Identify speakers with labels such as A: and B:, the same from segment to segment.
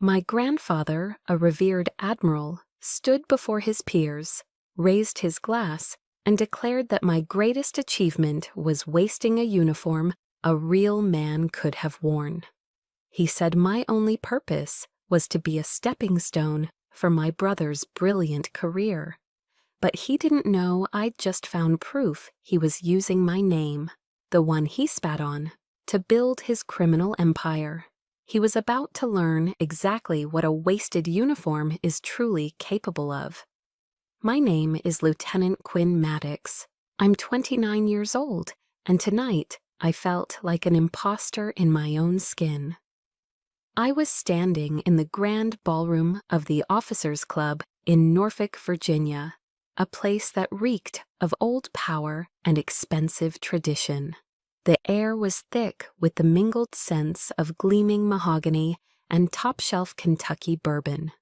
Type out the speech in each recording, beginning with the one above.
A: My grandfather, a revered admiral, stood before his peers, raised his glass, and declared that my greatest achievement was wasting a uniform a real man could have worn. He said my only purpose was to be a stepping stone for my brother's brilliant career. But he didn't know I'd just found proof he was using my name, the one he spat on, to build his criminal empire. He was about to learn exactly what a wasted uniform is truly capable of. My name is Lieutenant Quinn Maddox. I'm 29 years old, and tonight I felt like an imposter in my own skin. I was standing in the grand ballroom of the Officers' Club in Norfolk, Virginia, a place that reeked of old power and expensive tradition. The air was thick with the mingled scents of gleaming mahogany and top-shelf Kentucky bourbon.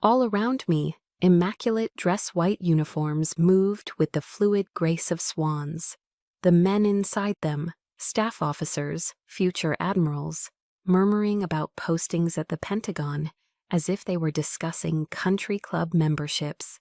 A: All around me, immaculate dress-white uniforms moved with the fluid grace of swans. The men inside them, staff officers, future admirals, murmuring about postings at the Pentagon as if they were discussing country club memberships.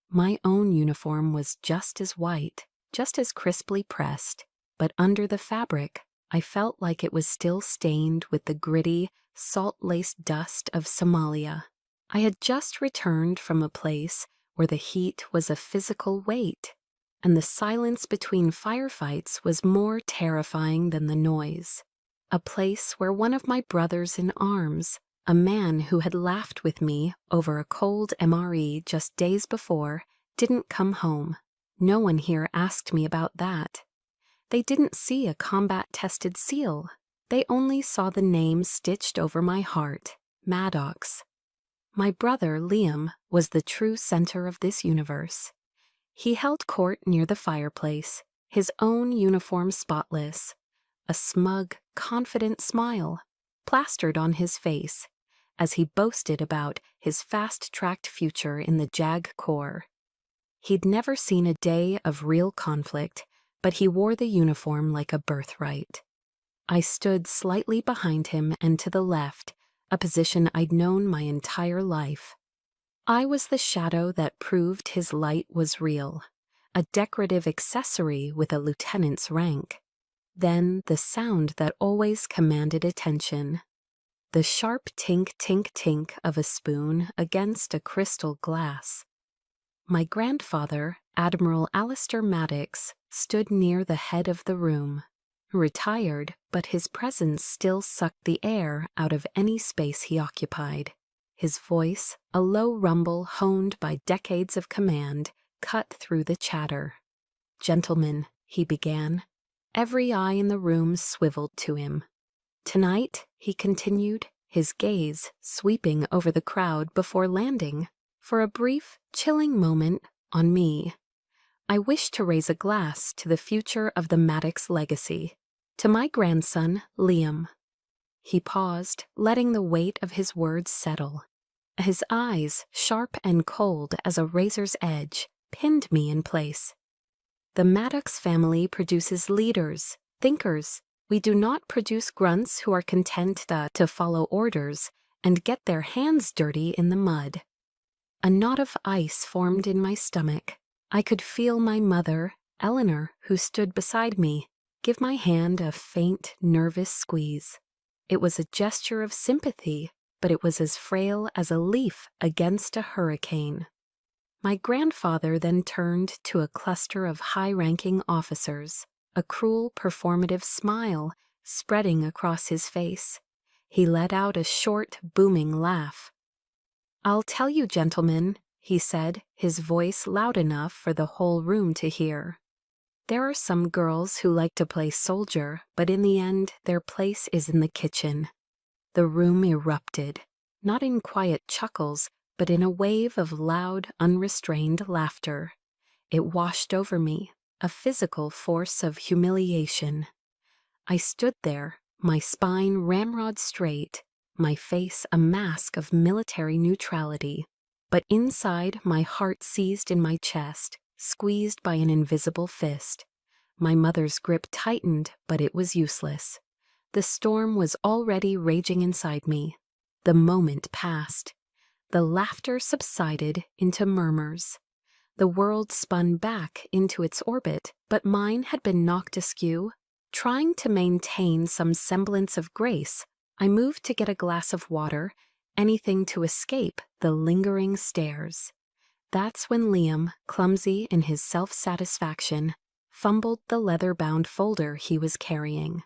A: My own uniform was just as white, just as crisply pressed, but under the fabric, I felt like it was still stained with the gritty, salt-laced dust of Somalia. I had just returned from a place where the heat was a physical weight, and the silence between firefights was more terrifying than the noise. A place where one of my brothers in arms, a man who had laughed with me over a cold MRE just days before, didn't come home. No one here asked me about that. They didn't see a combat-tested SEAL. They only saw the name stitched over my heart, Maddox. My brother, Liam, was the true center of this universe. He held court near the fireplace, his own uniform spotless, a smug, confident smile plastered on his face as he boasted about his fast-tracked future in the JAG Corps. He'd never seen a day of real conflict, but he wore the uniform like a birthright. I stood slightly behind him and to the left, a position I'd known my entire life. I was the shadow that proved his light was real, a decorative accessory with a lieutenant's rank. Then the sound that always commanded attention. The sharp tink-tink-tink of a spoon against a crystal glass. My grandfather, Admiral Alistair Maddox, stood near the head of the room. Retired, but his presence still sucked the air out of any space he occupied. His voice, a low rumble honed by decades of command, cut through the chatter. "Gentlemen," he began. Every eye in the room swiveled to him. "Tonight," he continued, his gaze sweeping over the crowd before landing, for a brief, chilling moment, on me. "I wish to raise a glass to the future of the Maddox legacy, to my grandson, Liam." He paused, letting the weight of his words settle. His eyes, sharp and cold as a razor's edge, pinned me in place. "The Maddox family produces leaders, thinkers. We do not produce grunts who are content to follow orders and get their hands dirty in the mud." A knot of ice formed in my stomach. I could feel my mother, Eleanor, who stood beside me, give my hand a faint, nervous squeeze. It was a gesture of sympathy, but it was as frail as a leaf against a hurricane. My grandfather then turned to a cluster of high-ranking officers, a cruel, performative smile spreading across his face. He let out a short, booming laugh. "I'll tell you, gentlemen," he said, his voice loud enough for the whole room to hear. "There are some girls who like to play soldier, but in the end, their place is in the kitchen." The room erupted, not in quiet chuckles, but in a wave of loud, unrestrained laughter. It washed over me, a physical force of humiliation. I stood there, my spine ramrod straight, my face a mask of military neutrality, but inside my heart seized in my chest, squeezed by an invisible fist. My mother's grip tightened, but it was useless. The storm was already raging inside me. The moment passed. The laughter subsided into murmurs. The world spun back into its orbit, but mine had been knocked askew. Trying to maintain some semblance of grace, I moved to get a glass of water, anything to escape the lingering stares. That's when Liam, clumsy in his self-satisfaction, fumbled the leather-bound folder he was carrying.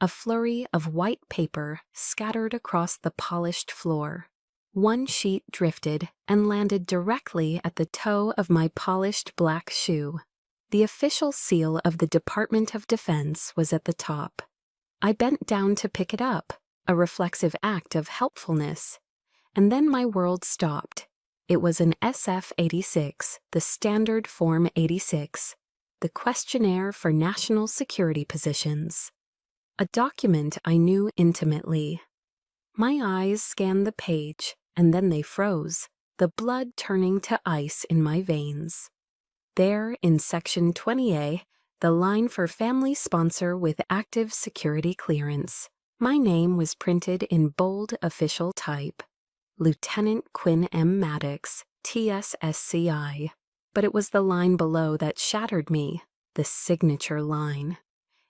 A: A flurry of white paper scattered across the polished floor. One sheet drifted and landed directly at the toe of my polished black shoe. The official seal of the Department of Defense was at the top. I bent down to pick it up, a reflexive act of helpfulness. And then my world stopped. It was an SF-86, the Standard Form 86, the Questionnaire for National Security Positions. A document I knew intimately. My eyes scanned the page, and then they froze, the blood turning to ice in my veins. There, in Section 20A, the line for family sponsor with active security clearance, my name was printed in bold official type. Lieutenant Quinn M. Maddox, TSSCI. But it was the line below that shattered me, the signature line.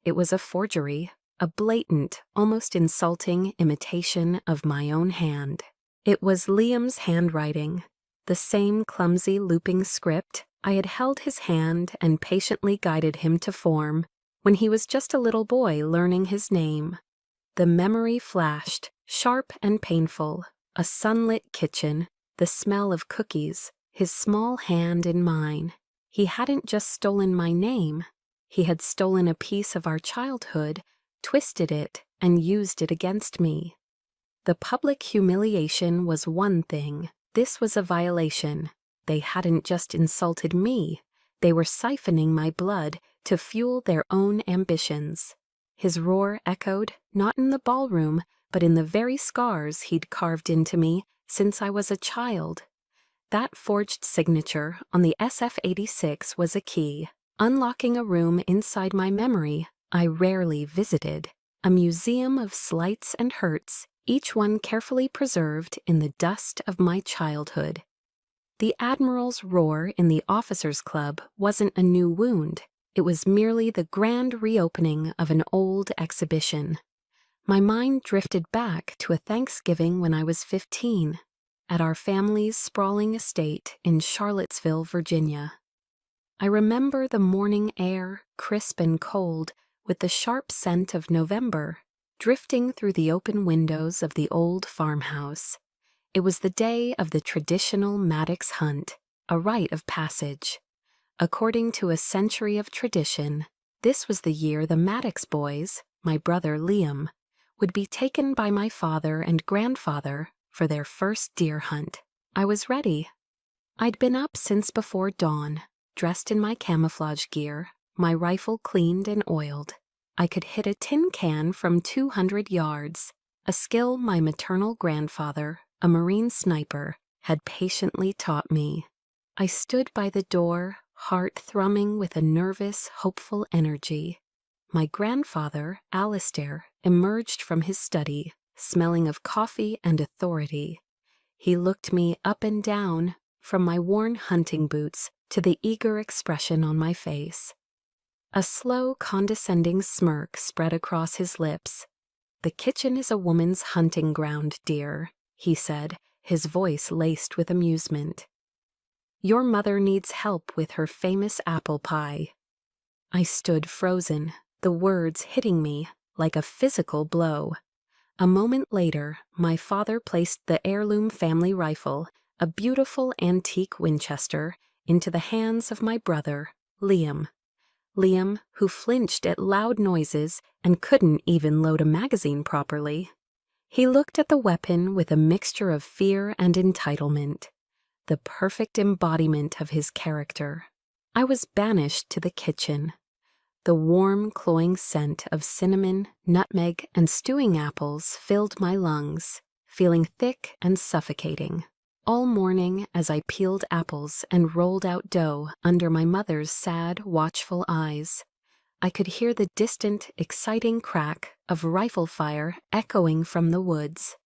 A: It was a forgery, a blatant, almost insulting imitation of my own hand. It was Liam's handwriting, the same clumsy looping script I had held his hand and patiently guided him to form when he was just a little boy learning his name. The memory flashed, sharp and painful, a sunlit kitchen, the smell of cookies, his small hand in mine. He hadn't just stolen my name. He had stolen a piece of our childhood, twisted it, and used it against me. The public humiliation was one thing. This was a violation. They hadn't just insulted me. They were siphoning my blood to fuel their own ambitions. His roar echoed, not in the ballroom, but in the very scars he'd carved into me since I was a child. That forged signature on the SF-86 was a key, unlocking a room inside my memory I rarely visited, a museum of slights and hurts, each one carefully preserved in the dust of my childhood. The Admiral's roar in the Officers' Club wasn't a new wound. It was merely the grand reopening of an old exhibition. My mind drifted back to a Thanksgiving when I was 15, at our family's sprawling estate in Charlottesville, Virginia. I remember the morning air, crisp and cold, with the sharp scent of November, drifting through the open windows of the old farmhouse. It was the day of the traditional Maddox hunt, a rite of passage. According to a century of tradition, this was the year the Maddox boys, my brother Liam, would be taken by my father and grandfather for their first deer hunt. I was ready. I'd been up since before dawn, dressed in my camouflage gear, my rifle cleaned and oiled. I could hit a tin can from 200 yards, a skill my maternal grandfather, a Marine sniper, had patiently taught me. I stood by the door, heart thrumming with a nervous, hopeful energy. My grandfather, Alistair, emerged from his study, smelling of coffee and authority. He looked me up and down, from my worn hunting boots to the eager expression on my face. A slow, condescending smirk spread across his lips. "The kitchen is a woman's hunting ground, dear," he said, his voice laced with amusement. "Your mother needs help with her famous apple pie." I stood frozen, the words hitting me like a physical blow. A moment later, my father placed the heirloom family rifle, a beautiful antique Winchester, into the hands of my brother, Liam. Liam, who flinched at loud noises and couldn't even load a magazine properly. He looked at the weapon with a mixture of fear and entitlement, the perfect embodiment of his character. I was banished to the kitchen. The warm, cloying scent of cinnamon, nutmeg, and stewing apples filled my lungs, feeling thick and suffocating. All morning, as I peeled apples and rolled out dough under my mother's sad, watchful eyes, I could hear the distant, exciting crack of rifle fire echoing from the woods.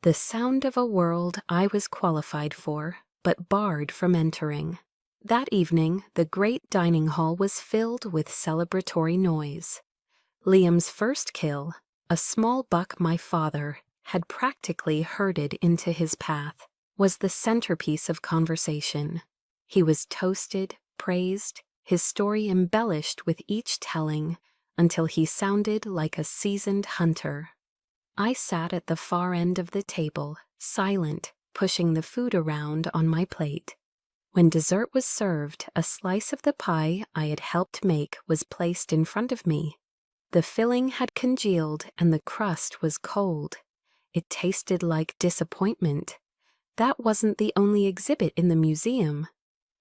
A: The sound of a world I was qualified for, but barred from entering. That evening, the great dining hall was filled with celebratory noise. Liam's first kill, a small buck my father had practically herded into his path, was the centerpiece of conversation. He was toasted, praised, his story embellished with each telling, until he sounded like a seasoned hunter. I sat at the far end of the table, silent, pushing the food around on my plate. When dessert was served, a slice of the pie I had helped make was placed in front of me. The filling had congealed and the crust was cold. It tasted like disappointment. That wasn't the only exhibit in the museum.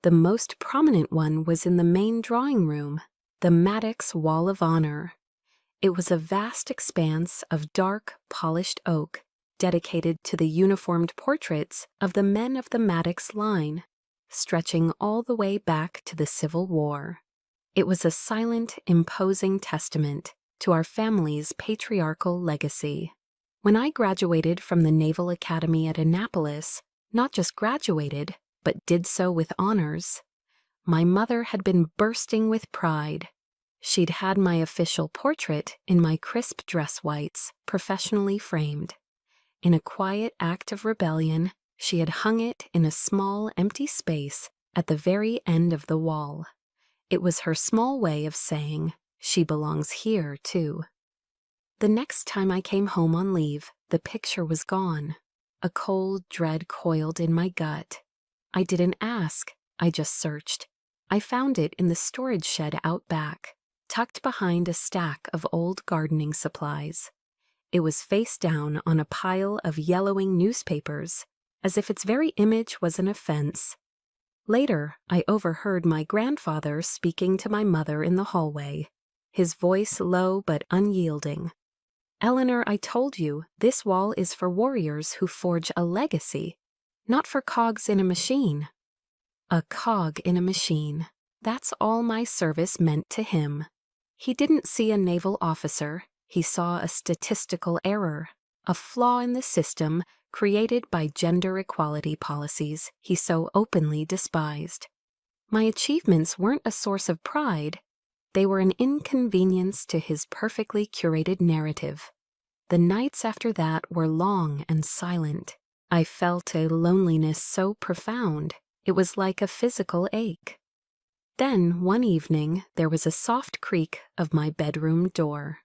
A: The most prominent one was in the main drawing room, the Maddox Wall of Honor. It was a vast expanse of dark, polished oak, dedicated to the uniformed portraits of the men of the Maddox line, stretching all the way back to the Civil War. It was a silent, imposing testament to our family's patriarchal legacy. When I graduated from the Naval Academy at Annapolis, not just graduated, but did so with honors, my mother had been bursting with pride. She'd had my official portrait in my crisp dress whites, professionally framed. In a quiet act of rebellion, she had hung it in a small, empty space at the very end of the wall. It was her small way of saying, "She belongs here, too." The next time I came home on leave, the picture was gone. A cold dread coiled in my gut. I didn't ask, I just searched. I found it in the storage shed out back, tucked behind a stack of old gardening supplies. It was face down on a pile of yellowing newspapers, as if its very image was an offense. Later, I overheard my grandfather speaking to my mother in the hallway, his voice low but unyielding. "Eleanor, I told you, this wall is for warriors who forge a legacy, not for cogs in a machine." A cog in a machine. That's all my service meant to him. He didn't see a naval officer. He saw a statistical error, a flaw in the system created by gender equality policies he so openly despised. My achievements weren't a source of pride. They were an inconvenience to his perfectly curated narrative. The nights after that were long and silent. I felt a loneliness so profound, it was like a physical ache. Then, one evening, there was a soft creak of my bedroom door.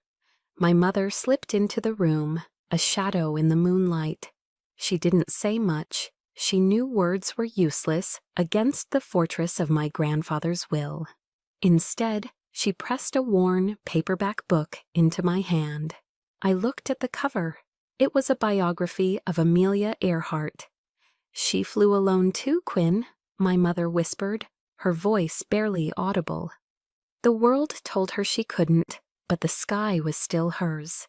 A: My mother slipped into the room, a shadow in the moonlight. She didn't say much. She knew words were useless against the fortress of my grandfather's will. Instead, she pressed a worn, paperback book into my hand. I looked at the cover. It was a biography of Amelia Earhart. "She flew alone too, Quinn," my mother whispered, her voice barely audible. The world told her she couldn't, but the sky was still hers.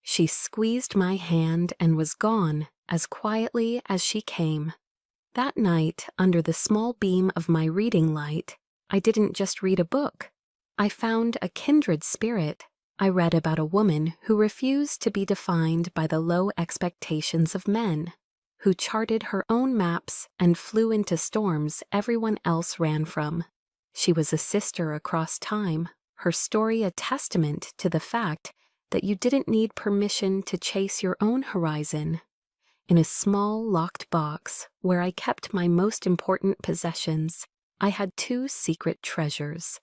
A: She squeezed my hand and was gone as quietly as she came. That night, under the small beam of my reading light, I didn't just read a book. I found a kindred spirit. I read about a woman who refused to be defined by the low expectations of men, who charted her own maps and flew into storms everyone else ran from. She was a sister across time, her story a testament to the fact that you didn't need permission to chase your own horizon. In a small locked box where I kept my most important possessions, I had two secret treasures.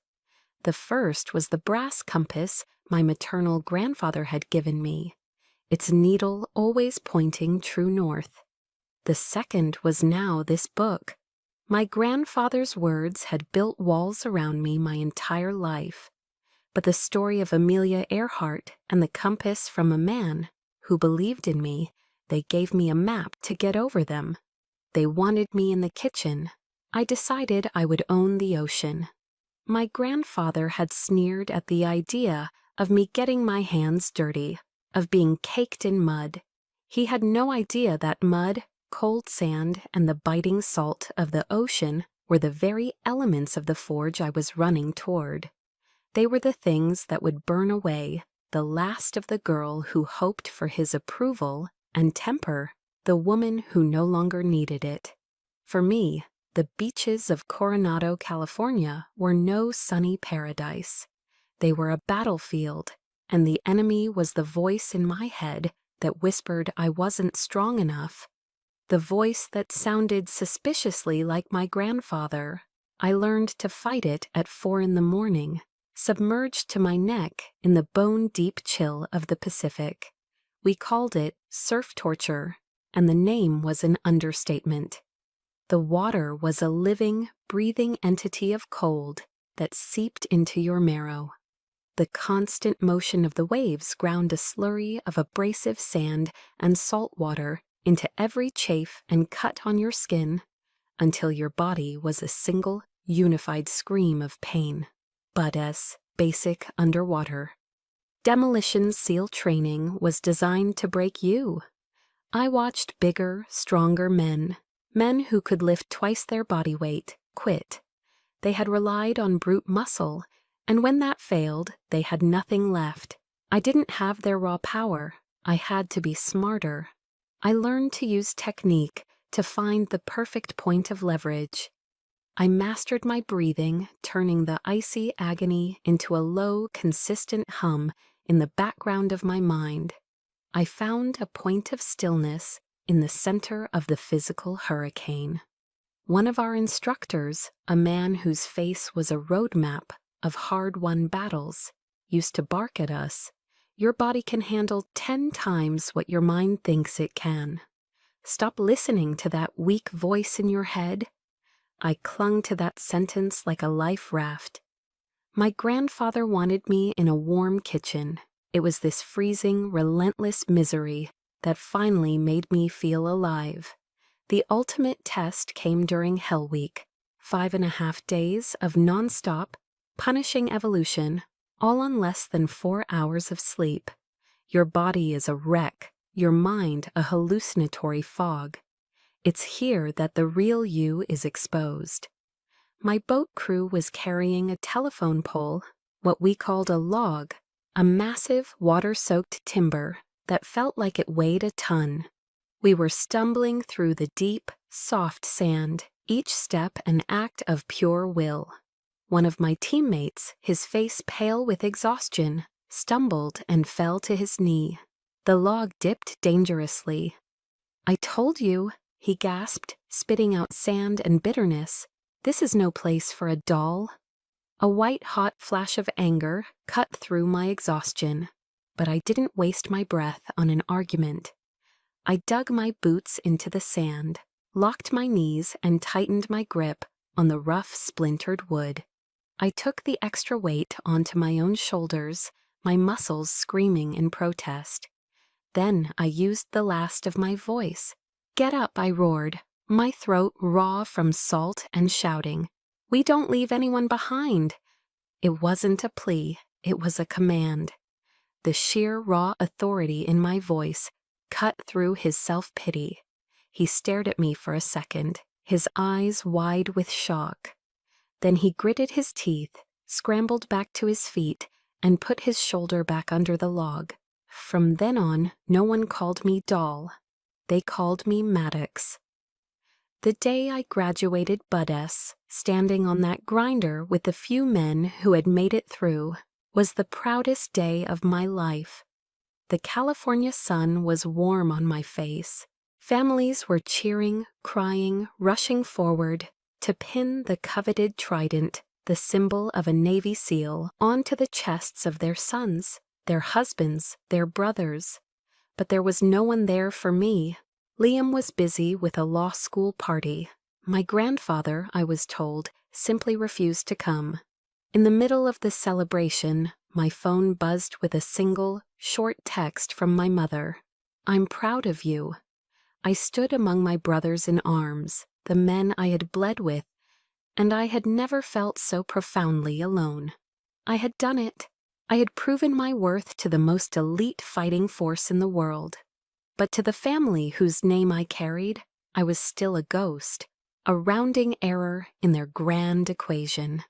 A: The first was the brass compass my maternal grandfather had given me, its needle always pointing true north. The second was now this book. My grandfather's words had built walls around me my entire life, but the story of Amelia Earhart and the compass from a man who believed in me, they gave me a map to get over them. They wanted me in the kitchen. I decided I would own the ocean. My grandfather had sneered at the idea of me getting my hands dirty, of being caked in mud. He had no idea that mud, cold sand, and the biting salt of the ocean were the very elements of the forge I was running toward. They were the things that would burn away the last of the girl who hoped for his approval and temper the woman who no longer needed it. For me, the beaches of Coronado, California were no sunny paradise. They were a battlefield, and the enemy was the voice in my head that whispered I wasn't strong enough. The voice that sounded suspiciously like my grandfather. I learned to fight it at 4 a.m, submerged to my neck in the bone-deep chill of the Pacific. We called it surf torture, and the name was an understatement. The water was a living, breathing entity of cold that seeped into your marrow. The constant motion of the waves ground a slurry of abrasive sand and salt water into every chafe and cut on your skin until your body was a single, unified scream of pain. Badass, basic underwater. Demolition SEAL training was designed to break you. I watched bigger, stronger men who could lift twice their body weight, quit. They had relied on brute muscle, and when that failed, they had nothing left. I didn't have their raw power. I had to be smarter. I learned to use technique to find the perfect point of leverage. I mastered my breathing, turning the icy agony into a low, consistent hum in the background of my mind. I found a point of stillness in the center of the physical hurricane. One of our instructors, a man whose face was a roadmap of hard-won battles, used to bark at us. Your body can handle 10 times what your mind thinks it can. Stop listening to that weak voice in your head. I clung to that sentence like a life raft. My grandfather wanted me in a warm kitchen. It was this freezing, relentless misery that finally made me feel alive. The ultimate test came during Hell Week, 5.5 days of non-stop, punishing evolution, all on less than 4 hours of sleep. Your body is a wreck, your mind a hallucinatory fog. It's here that the real you is exposed. My boat crew was carrying a telephone pole, what we called a log, a massive water-soaked timber that felt like it weighed a ton. We were stumbling through the deep, soft sand, each step an act of pure will. One of my teammates, his face pale with exhaustion, stumbled and fell to his knee. The log dipped dangerously. "I told you," he gasped, spitting out sand and bitterness. "This is no place for a doll." A white-hot flash of anger cut through my exhaustion, but I didn't waste my breath on an argument. I dug my boots into the sand, locked my knees, and tightened my grip on the rough, splintered wood. I took the extra weight onto my own shoulders, my muscles screaming in protest. Then I used the last of my voice. "Get up," I roared, my throat raw from salt and shouting. "We don't leave anyone behind." It wasn't a plea, it was a command. The sheer raw authority in my voice cut through his self-pity. He stared at me for a second, his eyes wide with shock. Then he gritted his teeth, scrambled back to his feet, and put his shoulder back under the log. From then on, no one called me doll. They called me Maddox. The day I graduated Bud-S, standing on that grinder with the few men who had made it through, was the proudest day of my life. The California sun was warm on my face. Families were cheering, crying, rushing forward to pin the coveted trident, the symbol of a Navy SEAL, onto the chests of their sons, their husbands, their brothers. But there was no one there for me. Liam was busy with a law school party. My grandfather, I was told, simply refused to come. In the middle of the celebration, my phone buzzed with a single, short text from my mother. "I'm proud of you." I stood among my brothers in arms, the men I had bled with, and I had never felt so profoundly alone. I had done it. I had proven my worth to the most elite fighting force in the world. But to the family whose name I carried, I was still a ghost, a rounding error in their grand equation.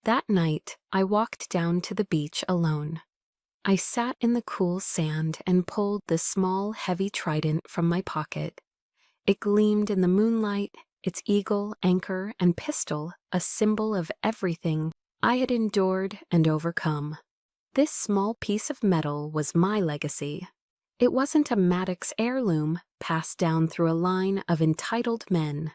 A: That night, I walked down to the beach alone. I sat in the cool sand and pulled the small, heavy trident from my pocket. It gleamed in the moonlight, its eagle, anchor, and pistol a symbol of everything I had endured and overcome. This small piece of metal was my legacy. It wasn't a Maddox heirloom passed down through a line of entitled men.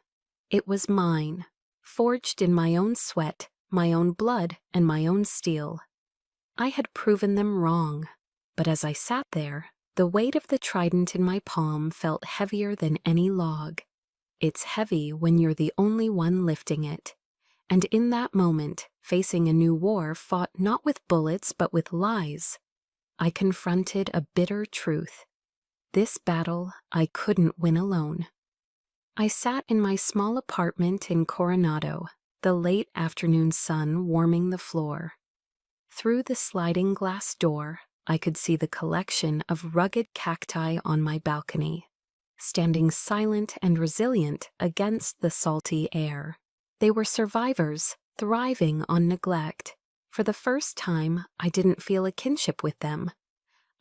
A: It was mine, forged in my own sweat, my own blood, and my own steel. I had proven them wrong, but as I sat there, the weight of the trident in my palm felt heavier than any log. It's heavy when you're the only one lifting it. And in that moment, facing a new war fought not with bullets but with lies, I confronted a bitter truth. This battle I couldn't win alone. I sat in my small apartment in Coronado, the late afternoon sun warming the floor. Through the sliding glass door, I could see the collection of rugged cacti on my balcony, standing silent and resilient against the salty air. They were survivors, thriving on neglect. For the first time, I didn't feel a kinship with them.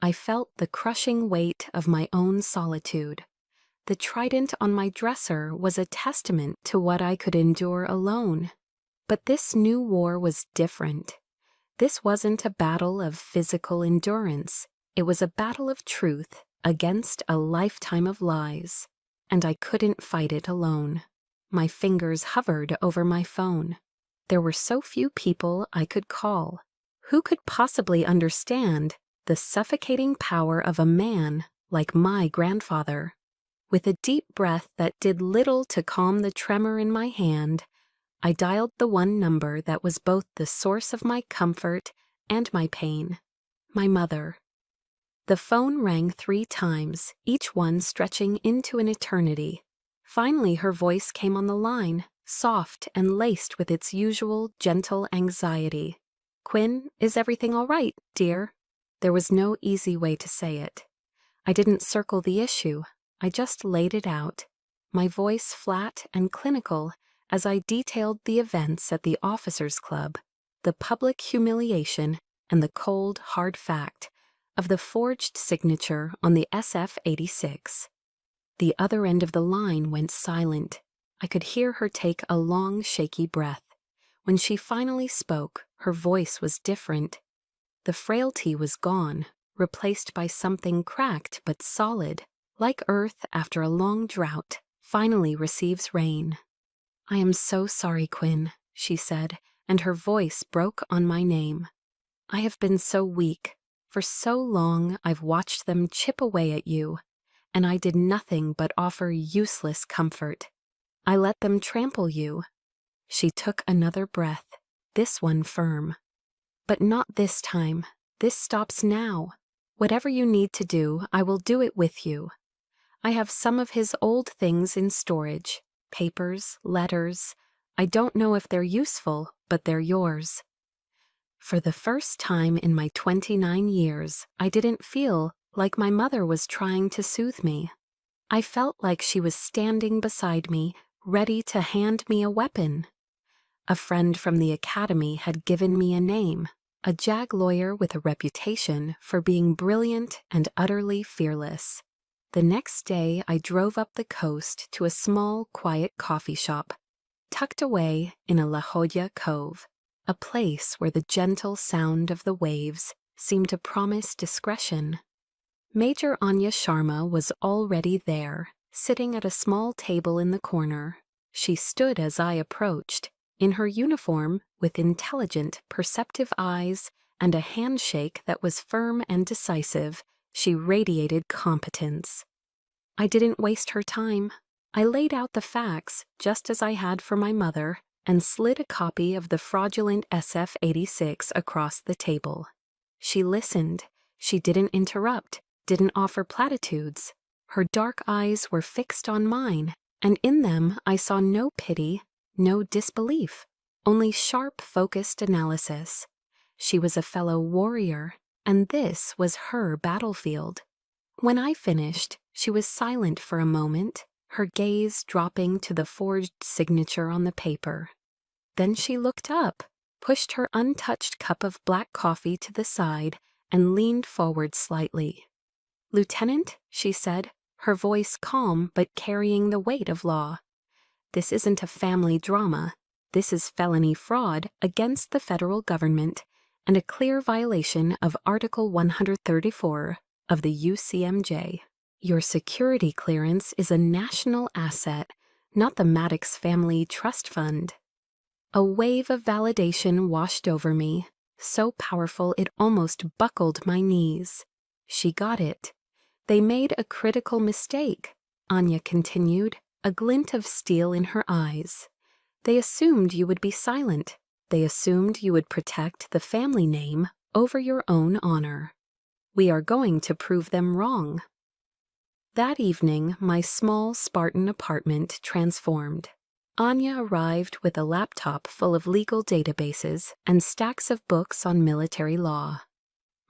A: I felt the crushing weight of my own solitude. The trident on my dresser was a testament to what I could endure alone. But this new war was different. This wasn't a battle of physical endurance. It was a battle of truth against a lifetime of lies. And I couldn't fight it alone. My fingers hovered over my phone. There were so few people I could call. Who could possibly understand the suffocating power of a man like my grandfather? With a deep breath that did little to calm the tremor in my hand, I dialed the one number that was both the source of my comfort and my pain, my mother. The phone rang 3 times, each one stretching into an eternity. Finally, her voice came on the line, soft and laced with its usual gentle anxiety. "Quinn, is everything all right, dear?" There was no easy way to say it. I didn't circle the issue. I just laid it out, my voice flat and clinical as I detailed the events at the officers' club, the public humiliation, and the cold, hard fact of the forged signature on the SF-86. The other end of the line went silent. I could hear her take a long, shaky breath. When she finally spoke, her voice was different. The frailty was gone, replaced by something cracked but solid, like earth after a long drought finally receives rain. "I am so sorry, Quinn," she said, and her voice broke on my name. "I have been so weak. For so long I've watched them chip away at you, and I did nothing but offer useless comfort. I let them trample you." She took another breath, this one firm. "But not this time. This stops now. Whatever you need to do, I will do it with you. I have some of his old things in storage. Papers, letters. I don't know if they're useful, but they're yours." For the first time in my 29 years, I didn't feel like my mother was trying to soothe me. I felt like she was standing beside me, ready to hand me a weapon. A friend from the academy had given me a name, a JAG lawyer with a reputation for being brilliant and utterly fearless. The next day, I drove up the coast to a small, quiet coffee shop, tucked away in a La Jolla cove, a place where the gentle sound of the waves seemed to promise discretion. Major Anya Sharma was already there, sitting at a small table in the corner. She stood as I approached, in her uniform with intelligent, perceptive eyes and a handshake that was firm and decisive. She radiated competence. I didn't waste her time. I laid out the facts, just as I had for my mother, and slid a copy of the fraudulent SF-86 across the table. She listened. She didn't interrupt, didn't offer platitudes. Her dark eyes were fixed on mine, and in them I saw no pity, no disbelief, only sharp, focused analysis. She was a fellow warrior, and this was her battlefield. When I finished, she was silent for a moment, her gaze dropping to the forged signature on the paper. Then she looked up, pushed her untouched cup of black coffee to the side, and leaned forward slightly. "Lieutenant," she said, her voice calm but carrying the weight of law. "This isn't a family drama. This is felony fraud against the federal government and a clear violation of Article 134 of the UCMJ. Your security clearance is a national asset, not the Maddox family trust fund." A wave of validation washed over me, so powerful it almost buckled my knees. She got it. "They made a critical mistake," Anya continued, a glint of steel in her eyes. "They assumed you would be silent. They assumed you would protect the family name over your own honor. We are going to prove them wrong." That evening, my small Spartan apartment transformed. Anya arrived with a laptop full of legal databases and stacks of books on military law.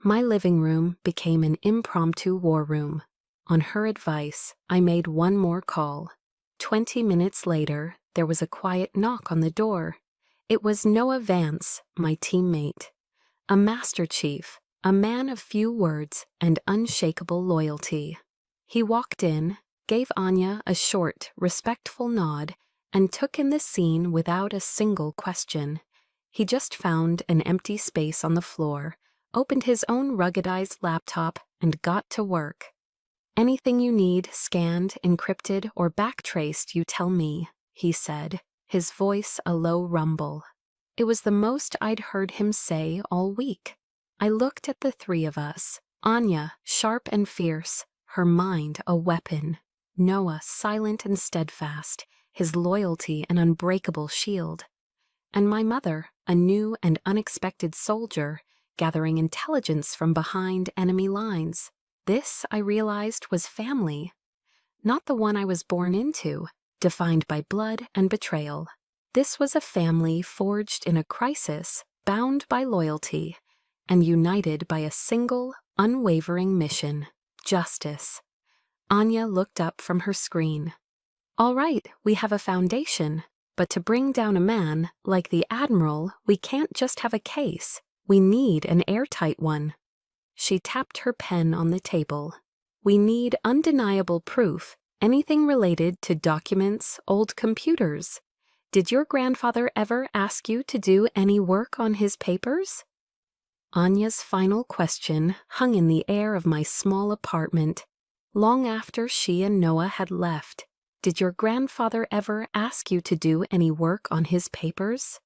A: My living room became an impromptu war room. On her advice, I made one more call. 20 minutes later, there was a quiet knock on the door. It was Noah Vance, my teammate. A Master Chief, a man of few words and unshakable loyalty. He walked in, gave Anya a short, respectful nod, and took in the scene without a single question. He just found an empty space on the floor, opened his own ruggedized laptop, and got to work. "Anything you need scanned, encrypted, or backtraced, you tell me," he said, his voice a low rumble. It was the most I'd heard him say all week. I looked at the three of us, Anya sharp and fierce, her mind a weapon, Noah silent and steadfast, his loyalty an unbreakable shield, and my mother, a new and unexpected soldier, gathering intelligence from behind enemy lines. This, I realized, was family. Not the one I was born into, defined by blood and betrayal. This was a family forged in a crisis, bound by loyalty, and united by a single, unwavering mission: justice. Anya looked up from her screen. "All right, we have a foundation, but to bring down a man like the Admiral, we can't just have a case. We need an airtight one." She tapped her pen on the table. "We need undeniable proof, anything related to documents, old computers. Did your grandfather ever ask you to do any work on his papers?" Anya's final question hung in the air of my small apartment. Long after she and Noah had left, "Did your grandfather ever ask you to do any work on his papers?"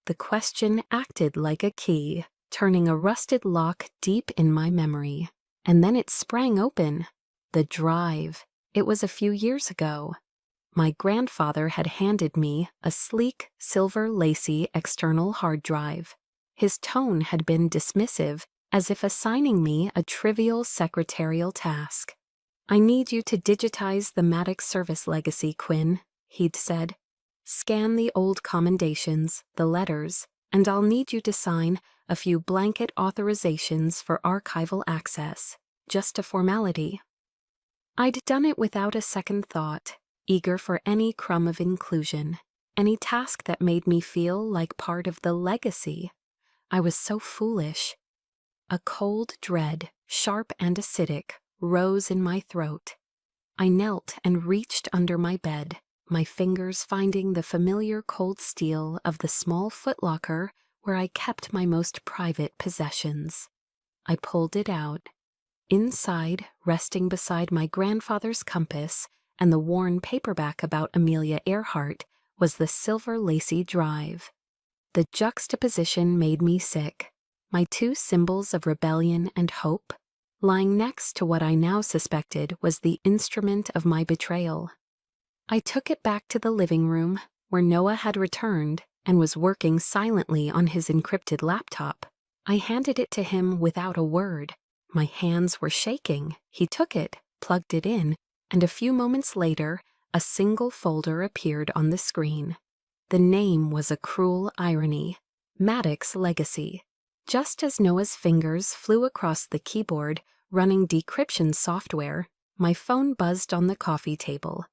A: The question acted like a key, turning a rusted lock deep in my memory. And then it sprang open. The drive. It was a few years ago. My grandfather had handed me a sleek, silver lacy external hard drive. His tone had been dismissive, as if assigning me a trivial secretarial task. "I need you to digitize the Maddox service legacy, Quinn," he'd said. "Scan the old commendations, the letters, and I'll need you to sign a few blanket authorizations for archival access, just a formality." I'd done it without a second thought, eager for any crumb of inclusion, any task that made me feel like part of the legacy. I was so foolish. A cold dread, sharp and acidic, rose in my throat. I knelt and reached under my bed, my fingers finding the familiar cold steel of the small footlocker where I kept my most private possessions. I pulled it out. Inside, resting beside my grandfather's compass and the worn paperback about Amelia Earhart, was the silver lacy drive. The juxtaposition made me sick. My two symbols of rebellion and hope, lying next to what I now suspected was the instrument of my betrayal. I took it back to the living room, where Noah had returned and was working silently on his encrypted laptop. I handed it to him without a word. My hands were shaking. He took it, plugged it in, and a few moments later, a single folder appeared on the screen. The name was a cruel irony: Maddox Legacy. Just as Noah's fingers flew across the keyboard, running decryption software, my phone buzzed on the coffee table.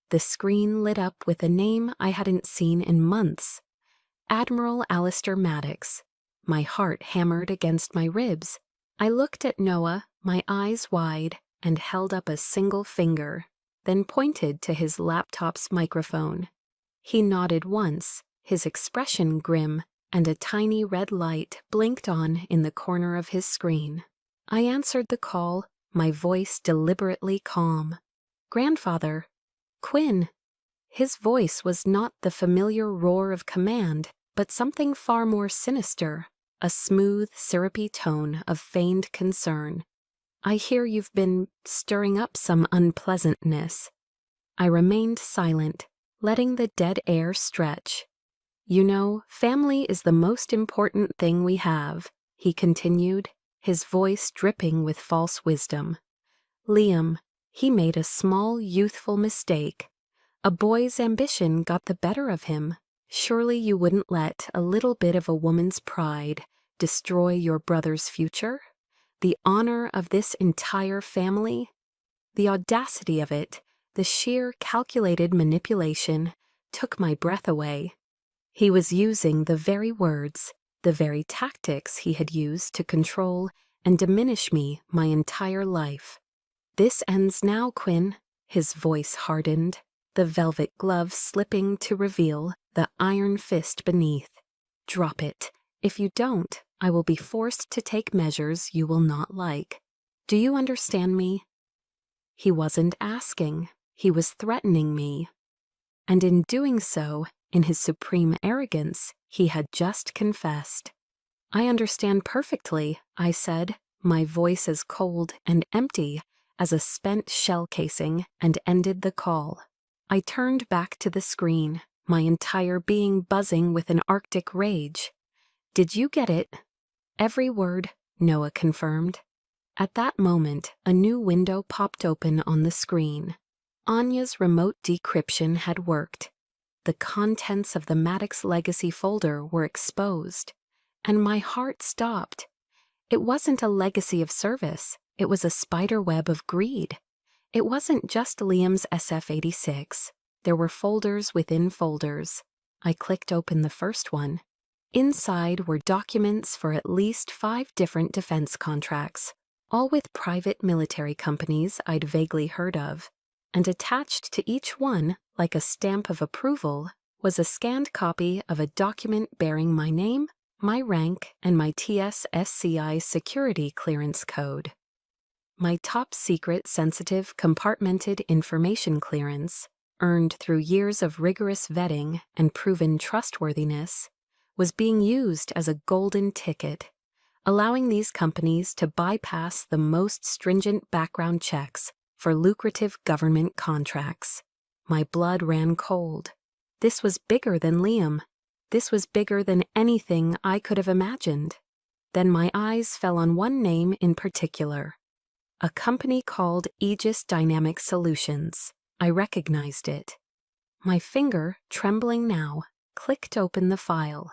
A: The screen lit up with a name I hadn't seen in months: Admiral Alistair Maddox. My heart hammered against my ribs. I looked at Noah, my eyes wide, and held up a single finger, then pointed to his laptop's microphone. He nodded once, his expression grim, and a tiny red light blinked on in the corner of his screen. I answered the call, my voice deliberately calm. "Grandfather." "Quinn." His voice was not the familiar roar of command, but something far more sinister, a smooth, syrupy tone of feigned concern. "I hear you've been stirring up some unpleasantness." I remained silent, letting the dead air stretch. "You know, family is the most important thing we have," he continued, his voice dripping with false wisdom. "Liam, he made a small youthful mistake. A boy's ambition got the better of him. Surely you wouldn't let a little bit of a woman's pride destroy your brother's future? The honor of this entire family? The audacity of it, the sheer calculated manipulation, took my breath away. He was using the very words, the very tactics he had used to control and diminish me my entire life. "This ends now, Quinn." His voice hardened, the velvet glove slipping to reveal the iron fist beneath. "Drop it. If you don't, I will be forced to take measures you will not like. Do you understand me?" He wasn't asking, he was threatening me. And in doing so, in his supreme arrogance, he had just confessed. "I understand perfectly," I said, my voice as cold and empty as a spent shell casing, and ended the call. I turned back to the screen, my entire being buzzing with an Arctic rage. "Did you get it?" "Every word," Noah confirmed. At that moment, a new window popped open on the screen. Anya's remote decryption had worked. The contents of the Maddox Legacy folder were exposed, and my heart stopped. It wasn't a legacy of service, it was a spider web of greed. It wasn't just Liam's SF-86. There were folders within folders. I clicked open the first one. Inside were documents for at least 5 different defense contracts, all with private military companies I'd vaguely heard of. And attached to each one, like a stamp of approval, was a scanned copy of a document bearing my name, my rank, and my TS-SCI security clearance code. My top-secret sensitive compartmented information clearance, earned through years of rigorous vetting and proven trustworthiness, was being used as a golden ticket, allowing these companies to bypass the most stringent background checks for lucrative government contracts. My blood ran cold. This was bigger than Liam. This was bigger than anything I could have imagined. Then my eyes fell on one name in particular. A company called Aegis Dynamic Solutions. I recognized it. My finger, trembling now, clicked open the file.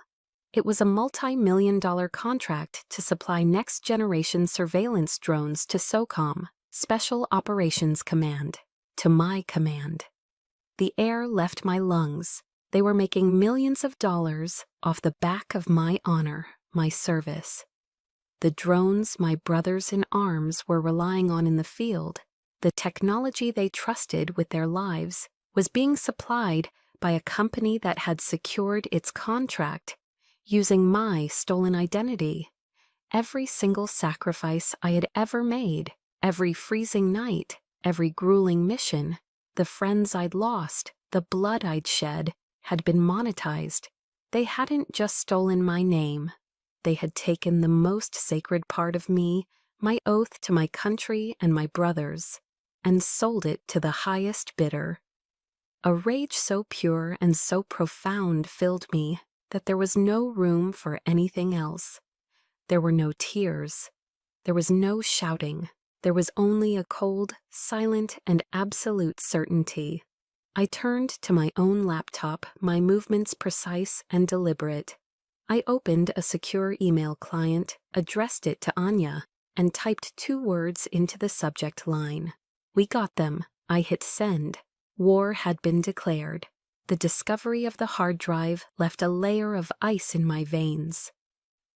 A: It was a multi-million-dollar contract to supply next-generation surveillance drones to SOCOM, Special Operations Command, to my command. The air left my lungs. They were making millions of dollars off the back of my honor, my service. The drones my brothers in arms were relying on in the field, the technology they trusted with their lives, was being supplied by a company that had secured its contract using my stolen identity. Every single sacrifice I had ever made, every freezing night, every grueling mission, the friends I'd lost, the blood I'd shed, had been monetized. They hadn't just stolen my name. They had taken the most sacred part of me, my oath to my country and my brothers, and sold it to the highest bidder. A rage so pure and so profound filled me that there was no room for anything else. There were no tears. There was no shouting. There was only a cold, silent, and absolute certainty. I turned to my own laptop, my movements precise and deliberate. I opened a secure email client, addressed it to Anya, and typed 2 words into the subject line. We got them. I hit send. War had been declared. The discovery of the hard drive left a layer of ice in my veins.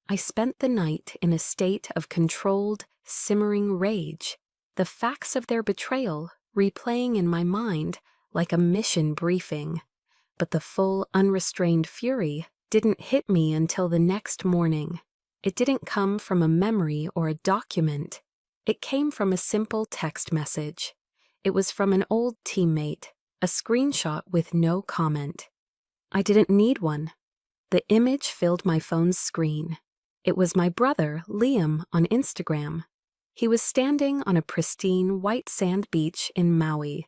A: I spent the night in a state of controlled, simmering rage. the facts of their betrayal replaying in my mind like a mission briefing. But the full, unrestrained fury didn't hit me until the next morning. It didn't come from a memory or a document. It came from a simple text message. It was from an old teammate, a screenshot with no comment. I didn't need one. The image filled my phone's screen. It was my brother, Liam, on Instagram. He was standing on a pristine white sand beach in Maui,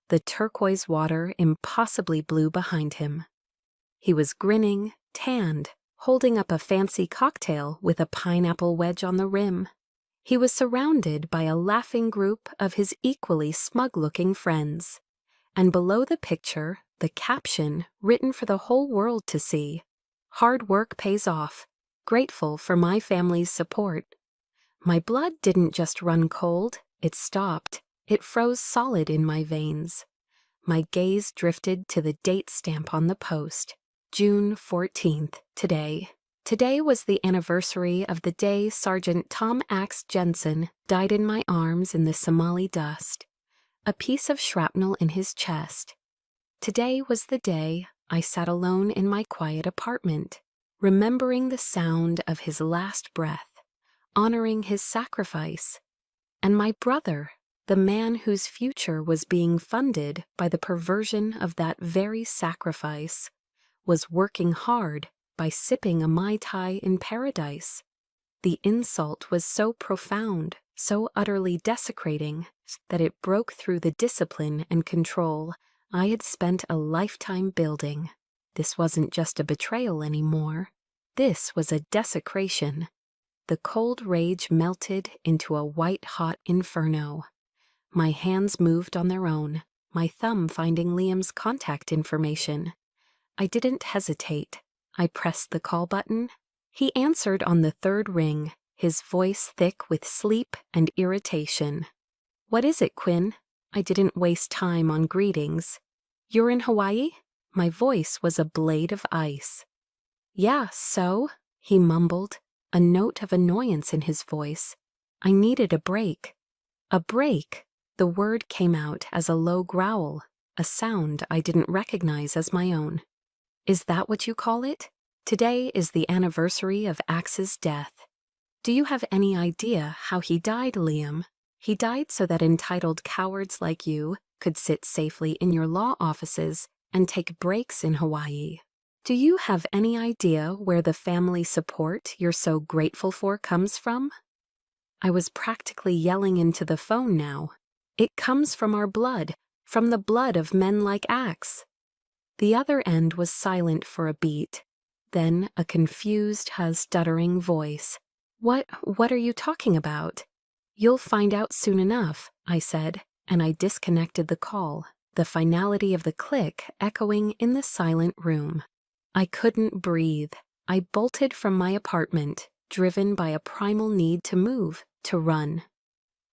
A: the turquoise water impossibly blue behind him. He was grinning, tanned, holding up a fancy cocktail with a pineapple wedge on the rim. He was surrounded by a laughing group of his equally smug-looking friends. And below the picture, the caption, written for the whole world to see, "Hard work pays off. Grateful for my family's support." My blood didn't just run cold, it stopped. It froze solid in my veins. My gaze drifted to the date stamp on the post. June 14th, today. Today was the anniversary of the day Sergeant Tom Axe Jensen died in my arms in the Somali dust, a piece of shrapnel in his chest. Today was the day I sat alone in my quiet apartment, remembering the sound of his last breath, honoring his sacrifice. And my brother, the man whose future was being funded by the perversion of that very sacrifice, was working hard by sipping a Mai Tai in paradise. The insult was so profound, so utterly desecrating, that it broke through the discipline and control I had spent a lifetime building. This wasn't just a betrayal anymore. This was a desecration. The cold rage melted into a white-hot inferno. My hands moved on their own, my thumb finding Liam's contact information. I didn't hesitate. I pressed the call button. He answered on the third ring, his voice thick with sleep and irritation. "What is it, Quinn?" I didn't waste time on greetings. "You're in Hawaii?" My voice was a blade of ice. "Yeah, so?" he mumbled, a note of annoyance in his voice. I needed a break. A break. The word came out as a low growl, a sound I didn't recognize as my own. "Is that what you call it? Today is the anniversary of Axe's death. Do you have any idea how he died, Liam? He died so that entitled cowards like you could sit safely in your law offices and take breaks in Hawaii. Do you have any idea where the family support you're so grateful for comes from?" I was practically yelling into the phone now. "It comes from our blood, from the blood of men like Axe." The other end was silent for a beat, then a confused, stuttering voice. What are you talking about?" "You'll find out soon enough," I said, and I disconnected the call, the finality of the click echoing in the silent room. I couldn't breathe. I bolted from my apartment, driven by a primal need to move, to run.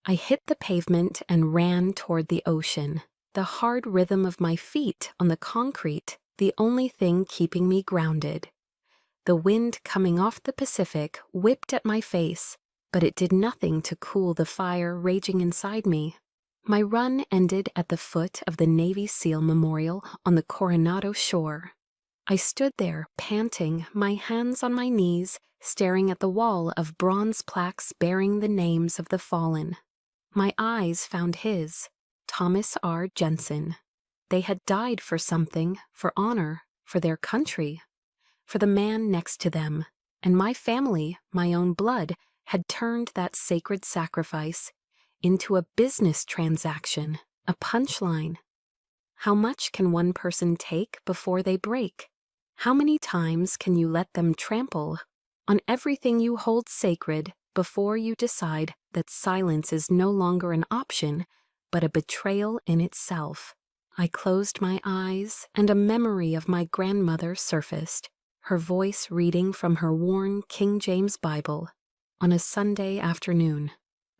A: I hit the pavement and ran toward the ocean, the hard rhythm of my feet on the concrete, the only thing keeping me grounded. The wind coming off the Pacific whipped at my face, but it did nothing to cool the fire raging inside me. My run ended at the foot of the Navy SEAL Memorial on the Coronado shore. I stood there, panting, my hands on my knees, staring at the wall of bronze plaques bearing the names of the fallen. My eyes found his, Thomas R. Jensen. They had died for something, for honor, for their country, for the man next to them, and my family, my own blood, had turned that sacred sacrifice into a business transaction, a punchline. How much can one person take before they break? How many times can you let them trample on everything you hold sacred before you decide that silence is no longer an option, but a betrayal in itself? I closed my eyes, and a memory of my grandmother surfaced, her voice reading from her worn King James Bible on a Sunday afternoon,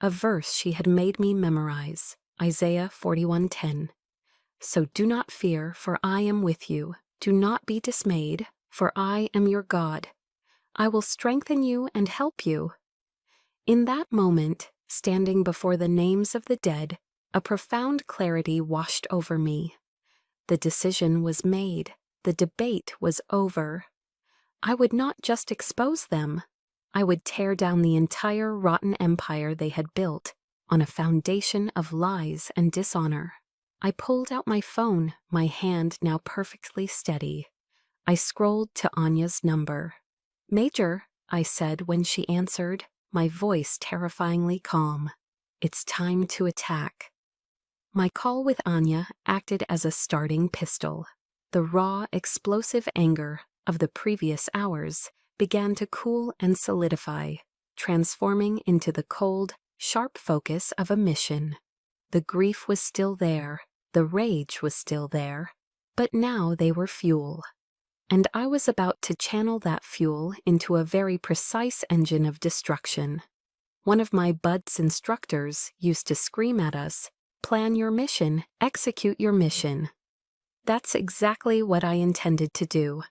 A: a verse she had made me memorize, Isaiah 41:10. "So do not fear, for I am with you. Do not be dismayed, for I am your God. I will strengthen you and help you." In that moment, Standing before the names of the dead, a profound clarity washed over me. The decision was made. The debate was over. I would not just expose them. I would tear down the entire rotten empire they had built on a foundation of lies and dishonor. I pulled out my phone, my hand now perfectly steady. I scrolled to Anya's number. "Major," I said when she answered, my voice terrifyingly calm. "It's time to attack." My call with Anya acted as a starting pistol. The raw, explosive anger of the previous hours began to cool and solidify, transforming into the cold, sharp focus of a mission. The grief was still there, the rage was still there, but now they were fuel. And I was about to channel that fuel into a very precise engine of destruction. One of my BUDS instructors used to scream at us, "Plan your mission, execute your mission." That's exactly what I intended to do.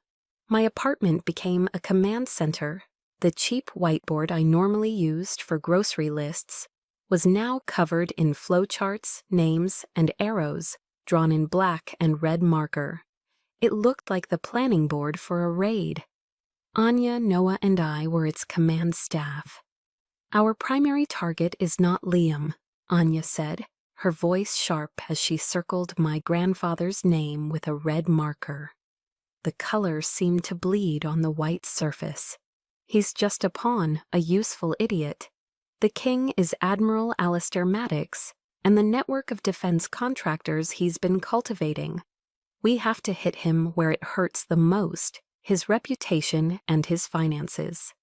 A: My apartment became a command center. The cheap whiteboard I normally used for grocery lists was now covered in flowcharts, names, and arrows drawn in black and red marker. It looked like the planning board for a raid. Anya, Noah, and I were its command staff. "Our primary target is not Liam," Anya said, her voice sharp as she circled my grandfather's name with a red marker. The color seemed to bleed on the white surface. "He's just a pawn, a useful idiot. The king is Admiral Alistair Maddox, and the network of defense contractors he's been cultivating. We have to hit him where it hurts the most, his reputation and his finances."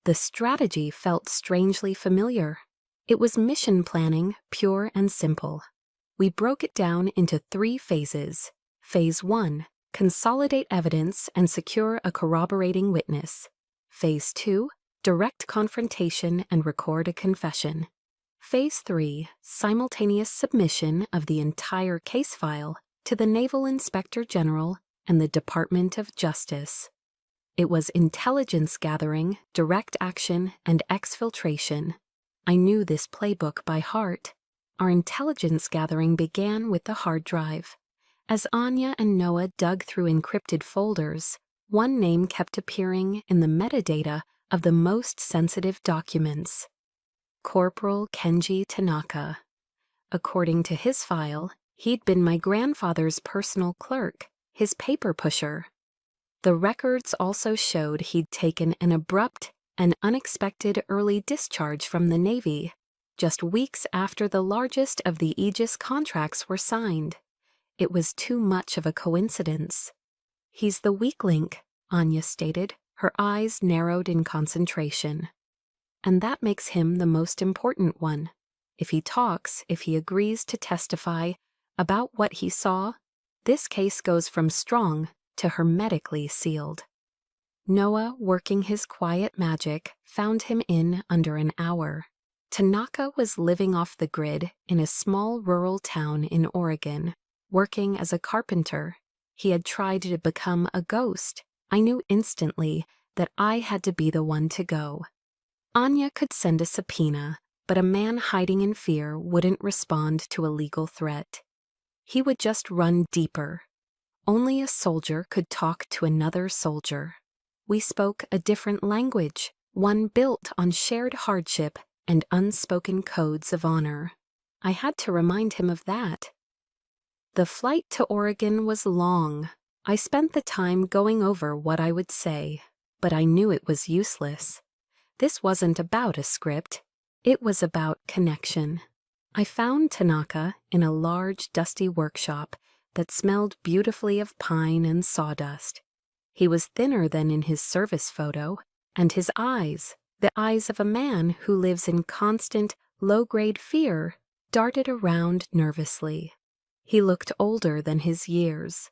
A: The strategy felt strangely familiar. It was mission planning, pure and simple. We broke it down into 3 phases. Phase 1, consolidate evidence and secure a corroborating witness. Phase 2, direct confrontation and record a confession. Phase 3, simultaneous submission of the entire case file to the Naval Inspector General and the Department of Justice. It was intelligence gathering, direct action, and exfiltration. I knew this playbook by heart. Our intelligence gathering began with the hard drive. As Anya and Noah dug through encrypted folders, one name kept appearing in the metadata of the most sensitive documents. Corporal Kenji Tanaka. According to his file, he'd been my grandfather's personal clerk, his paper pusher. The records also showed he'd taken an abrupt and unexpected early discharge from the Navy, just weeks after the largest of the Aegis contracts were signed. It was too much of a coincidence. "He's the weak link," Anya stated, her eyes narrowed in concentration. "And that makes him the most important one. If he talks, if he agrees to testify about what he saw, this case goes from strong to hermetically sealed." Noah, working his quiet magic, found him in under an hour. Tanaka was living off the grid in a small rural town in Oregon, working as a carpenter. He had tried to become a ghost. I knew instantly that I had to be the one to go. Anya could send a subpoena, but a man hiding in fear wouldn't respond to a legal threat. He would just run deeper. Only a soldier could talk to another soldier. We spoke a different language, one built on shared hardship and unspoken codes of honor. I had to remind him of that. The flight to Oregon was long. I spent the time going over what I would say, but I knew it was useless. This wasn't about a script. It was about connection. I found Tanaka in a large, dusty workshop that smelled beautifully of pine and sawdust. He was thinner than in his service photo, and his eyes, the eyes of a man who lives in constant, low-grade fear, darted around nervously. He looked older than his years.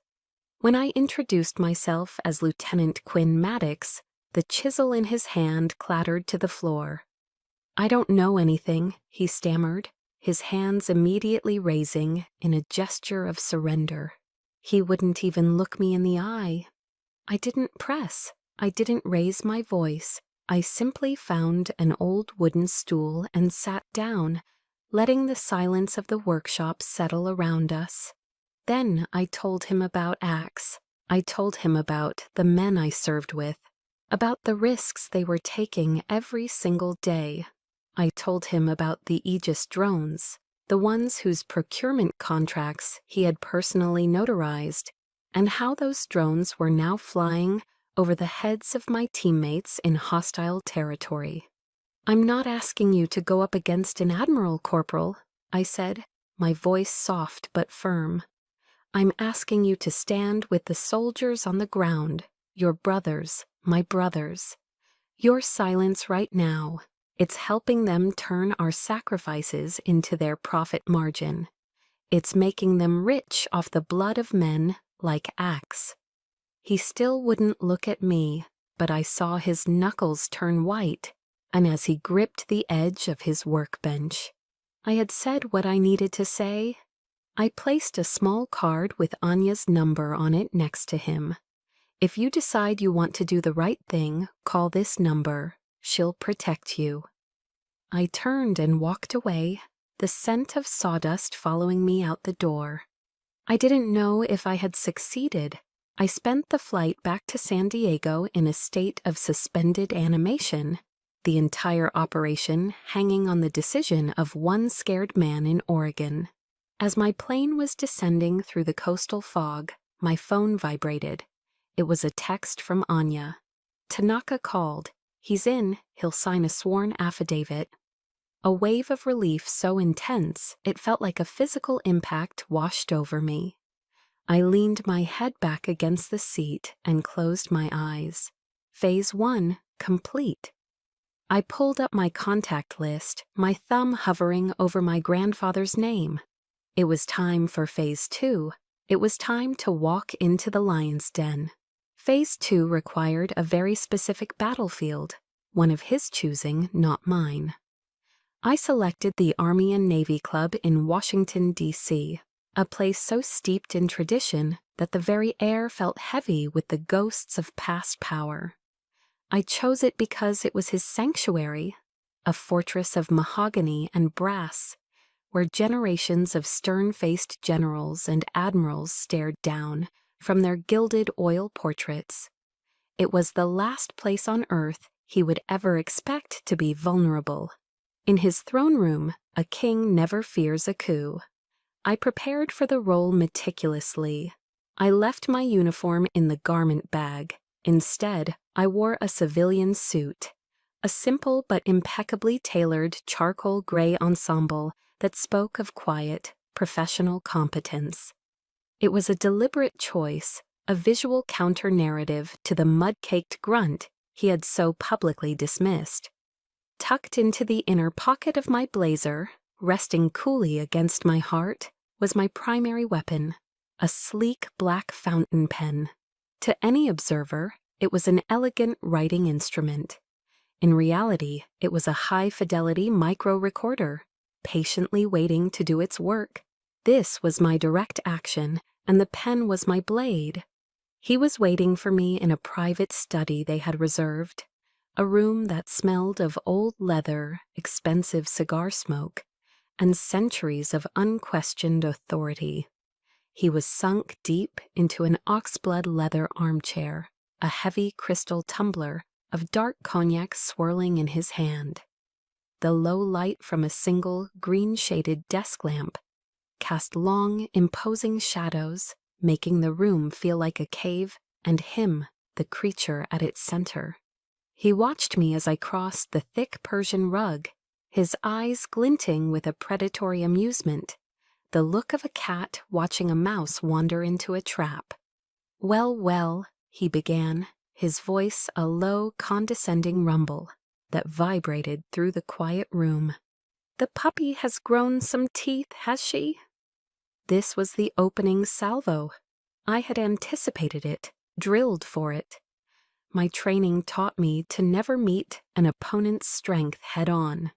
A: When I introduced myself as Lieutenant Quinn Maddox, the chisel in his hand clattered to the floor. "I don't know anything," he stammered, his hands immediately raising in a gesture of surrender. He wouldn't even look me in the eye. I didn't press. I didn't raise my voice. I simply found an old wooden stool and sat down, letting the silence of the workshop settle around us. Then I told him about Axe. I told him about the men I served with, about the risks they were taking every single day. I told him about the Aegis drones, the ones whose procurement contracts he had personally notarized, and how those drones were now flying over the heads of my teammates in hostile territory. "I'm not asking you to go up against an admiral, Corporal," I said, my voice soft but firm. "I'm asking you to stand with the soldiers on the ground, your brothers, my brothers. Your silence right now, it's helping them turn our sacrifices into their profit margin. It's making them rich off the blood of men like Axe." He still wouldn't look at me, but I saw his knuckles turn white, and as he gripped the edge of his workbench. I had said what I needed to say. I placed a small card with Anya's number on it next to him. "If you decide you want to do the right thing, call this number. She'll protect you." I turned and walked away, the scent of sawdust following me out the door. I didn't know if I had succeeded. I spent the flight back to San Diego in a state of suspended animation, the entire operation hanging on the decision of one scared man in Oregon. As my plane was descending through the coastal fog, my phone vibrated. It was a text from Anya. "Tanaka called. He's in. He'll sign a sworn affidavit." A wave of relief so intense it felt like a physical impact washed over me. I leaned my head back against the seat and closed my eyes. Phase 1 complete. I pulled up my contact list, my thumb hovering over my grandfather's name. It was time for Phase 2. It was time to walk into the lion's den. Phase 2 required a very specific battlefield, one of his choosing, not mine. I selected the Army and Navy Club in Washington, D.C., a place so steeped in tradition that the very air felt heavy with the ghosts of past power. I chose it because it was his sanctuary, a fortress of mahogany and brass, where generations of stern-faced generals and admirals stared down from their gilded oil portraits. It was the last place on earth he would ever expect to be vulnerable. In his throne room, a king never fears a coup. I prepared for the role meticulously. I left my uniform in the garment bag. Instead, I wore a civilian suit, a simple but impeccably tailored charcoal gray ensemble that spoke of quiet, professional competence. It was a deliberate choice, a visual counter-narrative to the mud-caked grunt he had so publicly dismissed. Tucked into the inner pocket of my blazer, resting coolly against my heart, was my primary weapon, a sleek black fountain pen. To any observer, it was an elegant writing instrument. In reality, it was a high-fidelity micro-recorder, patiently waiting to do its work. This was my direct action, and the pen was my blade. He was waiting for me in a private study they had reserved, a room that smelled of old leather, expensive cigar smoke, and centuries of unquestioned authority. He was sunk deep into an oxblood leather armchair, a heavy crystal tumbler of dark cognac swirling in his hand. The low light from a single green-shaded desk lamp cast long, imposing shadows, making the room feel like a cave and him, the creature at its center. He watched me as I crossed the thick Persian rug, his eyes glinting with a predatory amusement, the look of a cat watching a mouse wander into a trap. "Well, well," he began, his voice a low, condescending rumble that vibrated through the quiet room. "The puppy has grown some teeth, has she?" This was the opening salvo. I had anticipated it, drilled for it. My training taught me to never meet an opponent's strength head-on.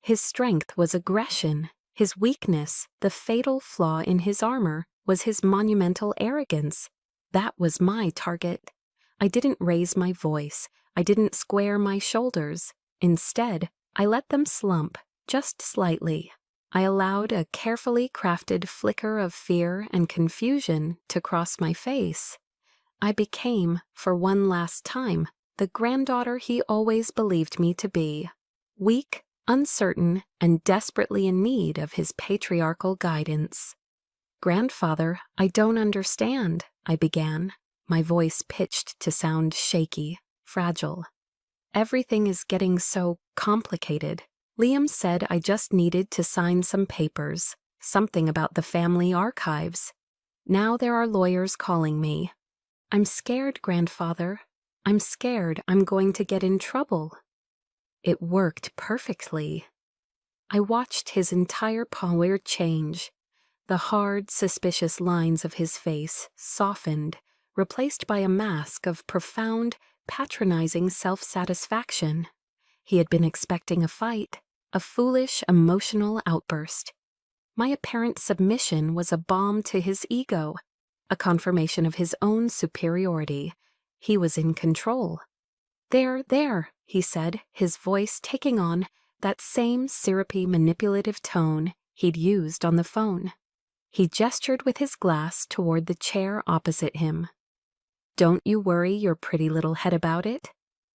A: His strength was aggression. His weakness, the fatal flaw in his armor, was his monumental arrogance. That was my target. I didn't raise my voice. I didn't square my shoulders. Instead, I let them slump, just slightly. I allowed a carefully crafted flicker of fear and confusion to cross my face. I became, for one last time, the granddaughter he always believed me to be. Weak, uncertain, and desperately in need of his patriarchal guidance. "Grandfather, I don't understand," I began, my voice pitched to sound shaky, fragile. "Everything is getting so complicated. Liam said I just needed to sign some papers, something about the family archives. Now there are lawyers calling me. I'm scared, Grandfather. I'm scared I'm going to get in trouble." It worked perfectly. I watched his entire posture change. The hard, suspicious lines of his face softened, replaced by a mask of profound, patronizing self-satisfaction. He had been expecting a fight, a foolish, emotional outburst. My apparent submission was a balm to his ego, a confirmation of his own superiority. He was in control. There, he said, his voice taking on that same syrupy, manipulative tone he'd used on the phone. He gestured with his glass toward the chair opposite him. "Don't you worry your pretty little head about it.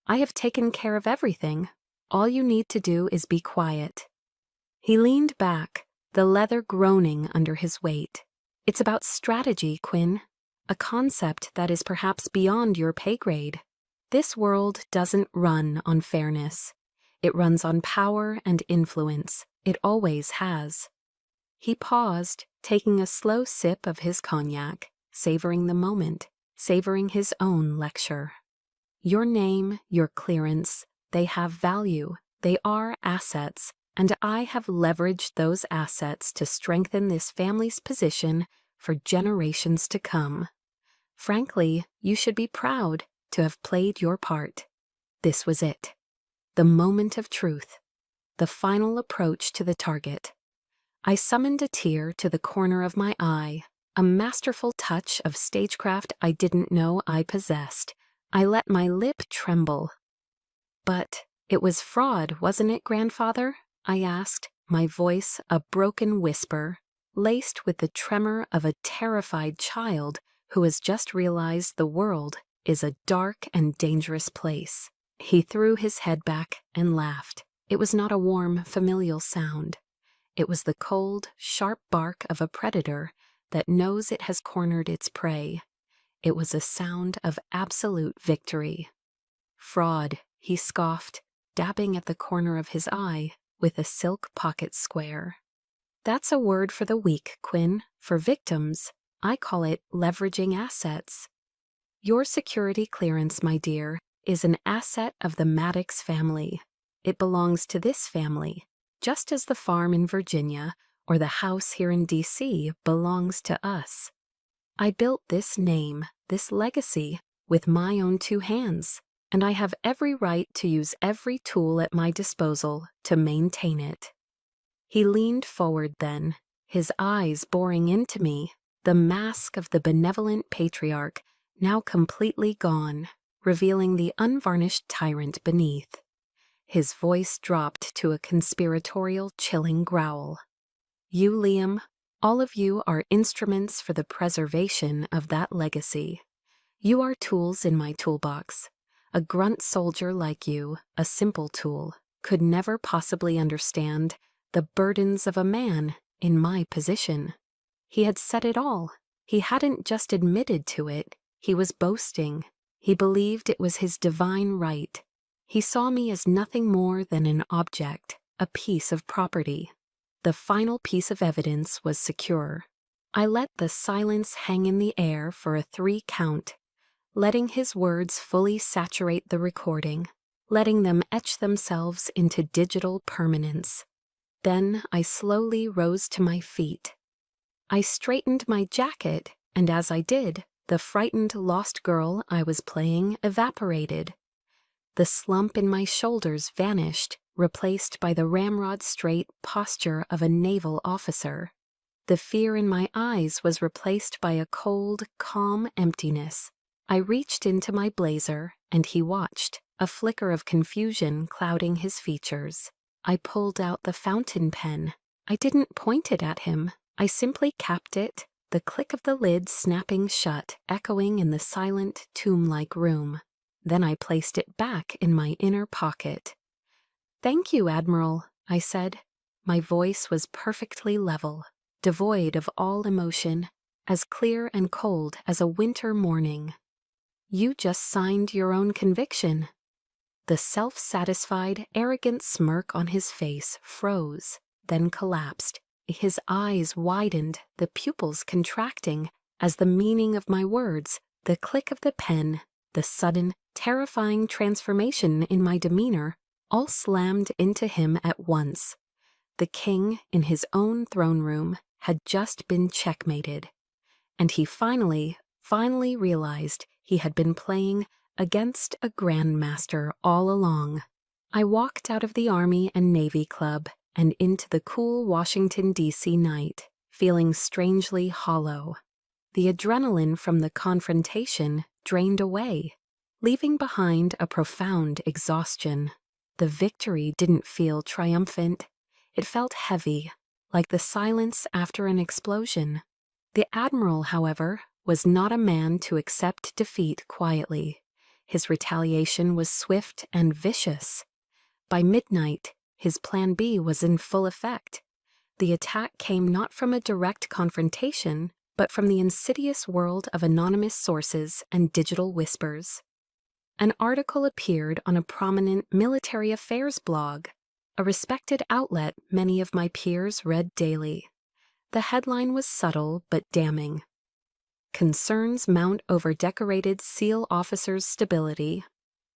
A: I have taken care of everything. All you need to do is be quiet." He leaned back, the leather groaning under his weight. "It's about strategy, Quinn, a concept that is perhaps beyond your pay grade. This world doesn't run on fairness. It runs on power and influence. It always has." He paused, taking a slow sip of his cognac, savoring the moment, savoring his own lecture. "Your name, your clearance, they have value. They are assets, and I have leveraged those assets to strengthen this family's position for generations to come. Frankly, you should be proud to have played your part." This was it. The moment of truth. The final approach to the target. I summoned a tear to the corner of my eye, a masterful touch of stagecraft I didn't know I possessed. I let my lip tremble. "But it was fraud, wasn't it, Grandfather?" I asked, my voice a broken whisper, laced with the tremor of a terrified child who has just realized the world is a dark and dangerous place. He threw his head back and laughed. It was not a warm, familial sound. It was the cold, sharp bark of a predator that knows it has cornered its prey. It was a sound of absolute victory. "Fraud," he scoffed, dabbing at the corner of his eye with a silk pocket square. "That's a word for the weak, Quinn. For victims, I call it leveraging assets. Your security clearance, my dear, is an asset of the Maddox family. It belongs to this family, just as the farm in Virginia or the house here in D.C. belongs to us. I built this name, this legacy, with my own two hands, and I have every right to use every tool at my disposal to maintain it." He leaned forward then, his eyes boring into me, the mask of the benevolent patriarch now completely gone, revealing the unvarnished tyrant beneath. His voice dropped to a conspiratorial, chilling growl. "You, Liam, all of you are instruments for the preservation of that legacy. You are tools in my toolbox. A grunt soldier like you, a simple tool, could never possibly understand the burdens of a man in my position." He had said it all. He hadn't just admitted to it. He was boasting. He believed it was his divine right. He saw me as nothing more than an object, a piece of property. The final piece of evidence was secure. I let the silence hang in the air for a 3 count, letting his words fully saturate the recording, letting them etch themselves into digital permanence. Then I slowly rose to my feet. I straightened my jacket, and as I did, the frightened lost girl I was playing evaporated. The slump in my shoulders vanished, replaced by the ramrod-straight posture of a naval officer. The fear in my eyes was replaced by a cold, calm emptiness. I reached into my blazer, and he watched, a flicker of confusion clouding his features. I pulled out the fountain pen. I didn't point it at him. I simply capped it, the click of the lid snapping shut, echoing in the silent, tomb-like room. Then I placed it back in my inner pocket. "Thank you, Admiral," I said. My voice was perfectly level, devoid of all emotion, as clear and cold as a winter morning. "You just signed your own conviction." The self-satisfied, arrogant smirk on his face froze, then collapsed. His eyes widened, the pupils contracting, as the meaning of my words, the click of the pen, the sudden, terrifying transformation in my demeanor, all slammed into him at once. The king, in his own throne room, had just been checkmated, and he finally realized he had been playing against a grandmaster all along. I walked out of the Army and Navy Club and into the cool Washington, D.C. night, feeling strangely hollow. The adrenaline from the confrontation drained away, leaving behind a profound exhaustion. The victory didn't feel triumphant. It felt heavy, like the silence after an explosion. The Admiral, however, was not a man to accept defeat quietly. His retaliation was swift and vicious. By midnight, his Plan B was in full effect. The attack came not from a direct confrontation, but from the insidious world of anonymous sources and digital whispers. An article appeared on a prominent military affairs blog, a respected outlet many of my peers read daily. The headline was subtle but damning. "Concerns mount over decorated SEAL officers' stability."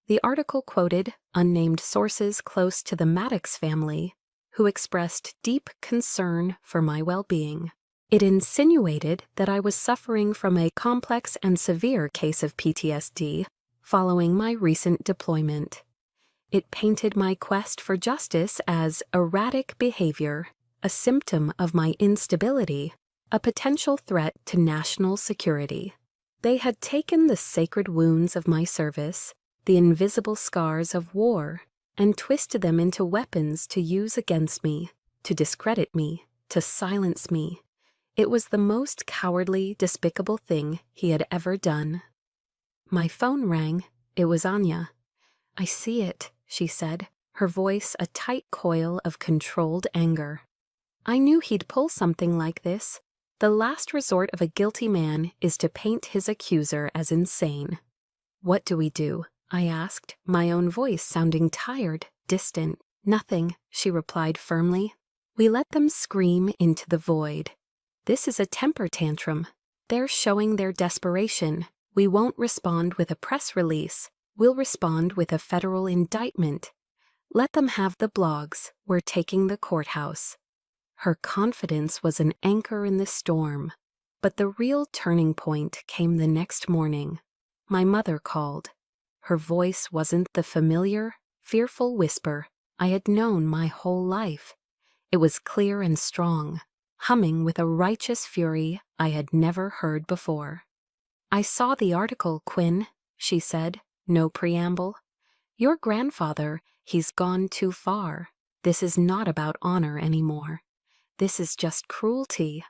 A: The article quoted unnamed sources close to the Maddox family, who expressed deep concern for my well-being. It insinuated that I was suffering from a complex and severe case of PTSD following my recent deployment. It painted my quest for justice as erratic behavior, a symptom of my instability, a potential threat to national security. They had taken the sacred wounds of my service, the invisible scars of war, and twisted them into weapons to use against me, to discredit me, to silence me. It was the most cowardly, despicable thing he had ever done. My phone rang. It was Anya. "I see it," she said, her voice a tight coil of controlled anger. "I knew he'd pull something like this. The last resort of a guilty man is to paint his accuser as insane." "What do we do?" I asked, my own voice sounding tired, distant. "Nothing," she replied firmly. "We let them scream into the void. This is a temper tantrum. They're showing their desperation. We won't respond with a press release. We'll respond with a federal indictment. Let them have the blogs. We're taking the courthouse." Her confidence was an anchor in the storm. But the real turning point came the next morning. My mother called. Her voice wasn't the familiar, fearful whisper I had known my whole life. It was clear and strong, humming with a righteous fury I had never heard before. "I saw the article, Quinn," she said, no preamble. "Your grandfather, he's gone too far. This is not about honor anymore. This is just cruelty."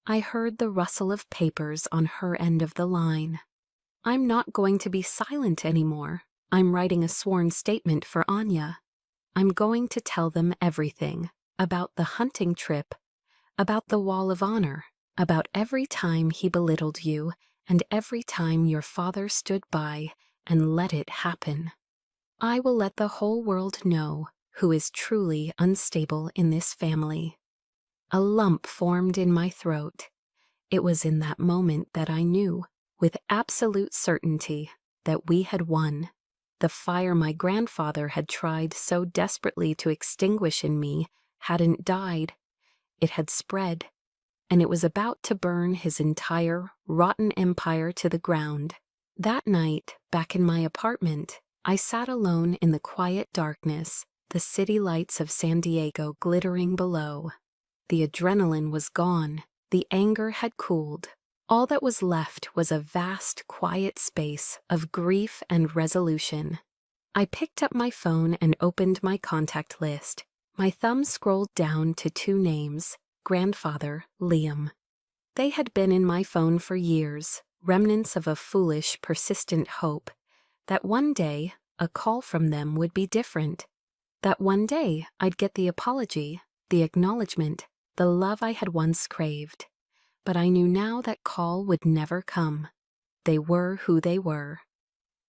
A: I heard the rustle of papers on her end of the line. "I'm not going to be silent anymore. I'm writing a sworn statement for Anya. I'm going to tell them everything, about the hunting trip, about the wall of honor, about every time he belittled you and every time your father stood by and let it happen. I will let the whole world know who is truly unstable in this family." A lump formed in my throat. It was in that moment that I knew, with absolute certainty, that we had won. The fire my grandfather had tried so desperately to extinguish in me hadn't died. It had spread, and it was about to burn his entire rotten empire to the ground. That night, back in my apartment, I sat alone in the quiet darkness, the city lights of San Diego glittering below. The adrenaline was gone. The anger had cooled. All that was left was a vast, quiet space of grief and resolution. I picked up my phone and opened my contact list. My thumb scrolled down to 2 names, grandfather, Liam. They had been in my phone for years, remnants of a foolish, persistent hope that one day a call from them would be different. That one day I'd get the apology, the acknowledgement, the love I had once craved. But I knew now that call would never come. They were who they were.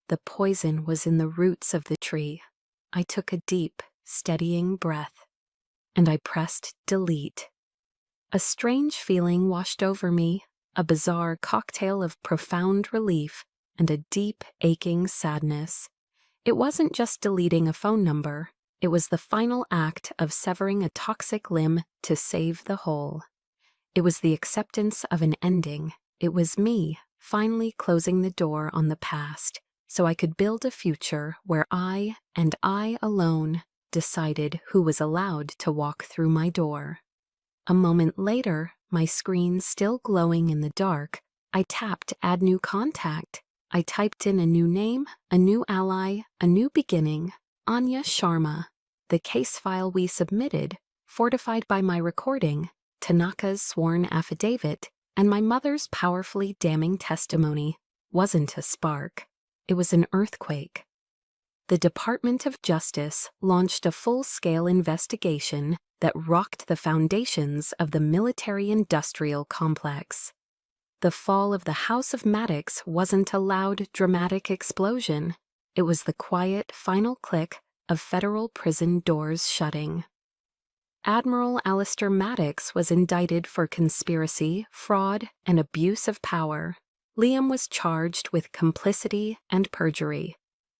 A: The poison was in the roots of the tree. I took a deep, steadying breath, and I pressed delete. A strange feeling washed over me, a bizarre cocktail of profound relief and a deep, aching sadness. It wasn't just deleting a phone number. It was the final act of severing a toxic limb to save the whole. It was the acceptance of an ending. It was me finally closing the door on the past so I could build a future where I, and I alone, decided who was allowed to walk through my door. A moment later, my screen still glowing in the dark, I tapped Add New Contact. I typed in a new name, a new ally, a new beginning, Anya Sharma. The case file we submitted, fortified by my recording, Tanaka's sworn affidavit, and my mother's powerfully damning testimony, wasn't a spark. It was an earthquake. The Department of Justice launched a full-scale investigation that rocked the foundations of the military-industrial complex. The fall of the House of Maddox wasn't a loud, dramatic explosion. It was the quiet, final click of federal prison doors shutting. Admiral Alistair Maddox was indicted for conspiracy, fraud, and abuse of power. Liam was charged with complicity and perjury.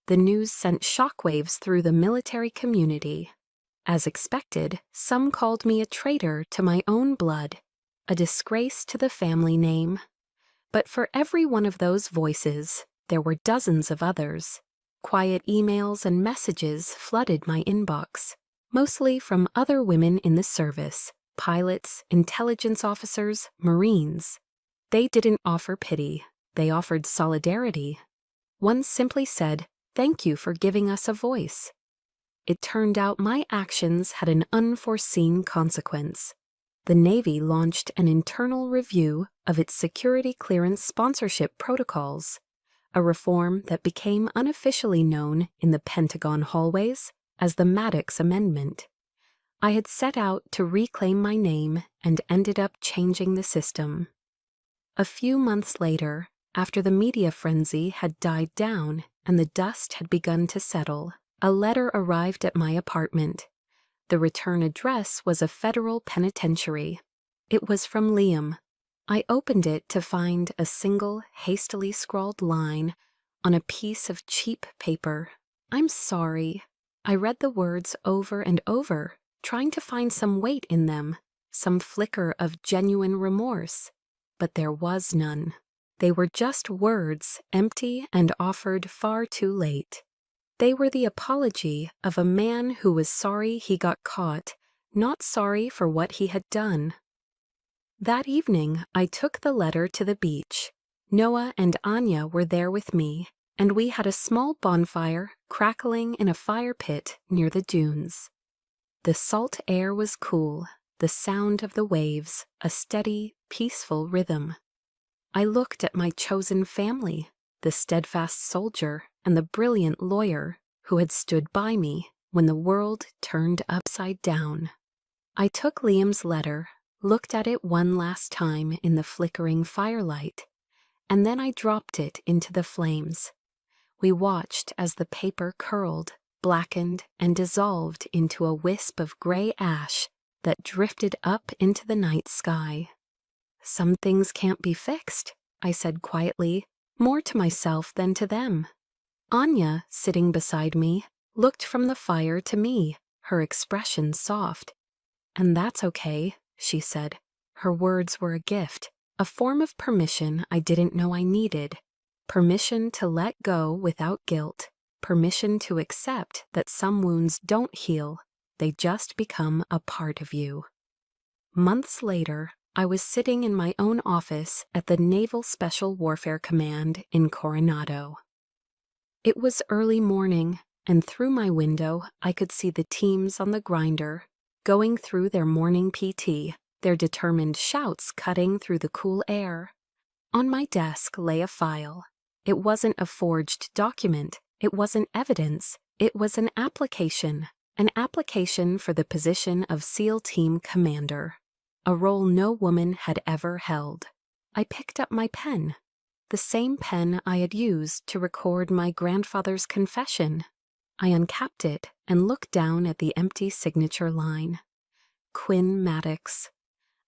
A: The news sent shockwaves through the military community. As expected, some called me a traitor to my own blood, a disgrace to the family name. But for every one of those voices, there were dozens of others. Quiet emails and messages flooded my inbox, mostly from other women in the service, pilots, intelligence officers, Marines. They didn't offer pity, they offered solidarity. One simply said, "Thank you for giving us a voice." It turned out my actions had an unforeseen consequence. The Navy launched an internal review of its security clearance sponsorship protocols, a reform that became unofficially known in the Pentagon hallways as the Maddox Amendment. I had set out to reclaim my name and ended up changing the system. A few months later, after the media frenzy had died down and the dust had begun to settle, a letter arrived at my apartment. The return address was a federal penitentiary. It was from Liam. I opened it to find a single, hastily scrawled line on a piece of cheap paper. "I'm sorry." I read the words over and over, trying to find some weight in them, some flicker of genuine remorse. But there was none. They were just words, empty and offered far too late. They were the apology of a man who was sorry he got caught, not sorry for what he had done. That evening, I took the letter to the beach. Noah and Anya were there with me, and we had a small bonfire crackling in a fire pit near the dunes. The salt air was cool, the sound of the waves, a steady, peaceful rhythm. I looked at my chosen family, the steadfast soldier and the brilliant lawyer who had stood by me when the world turned upside down. I took Liam's letter, looked at it one last time in the flickering firelight, and then I dropped it into the flames. We watched as the paper curled, blackened, and dissolved into a wisp of gray ash that drifted up into the night sky. "Some things can't be fixed," I said quietly, more to myself than to them. Anya, sitting beside me, looked from the fire to me, her expression soft. "And that's okay," she said. Her words were a gift, a form of permission I didn't know I needed. Permission to let go without guilt. Permission to accept that some wounds don't heal, they just become a part of you. Months later, I was sitting in my own office at the Naval Special Warfare Command in Coronado. It was early morning, and through my window I could see the teams on the grinder going through their morning PT, their determined shouts cutting through the cool air. On my desk lay a file. It wasn't a forged document. It wasn't evidence. It was an application for the position of SEAL Team Commander, a role no woman had ever held. I picked up my pen, the same pen I had used to record my grandfather's confession. I uncapped it and looked down at the empty signature line. Quinn Maddox,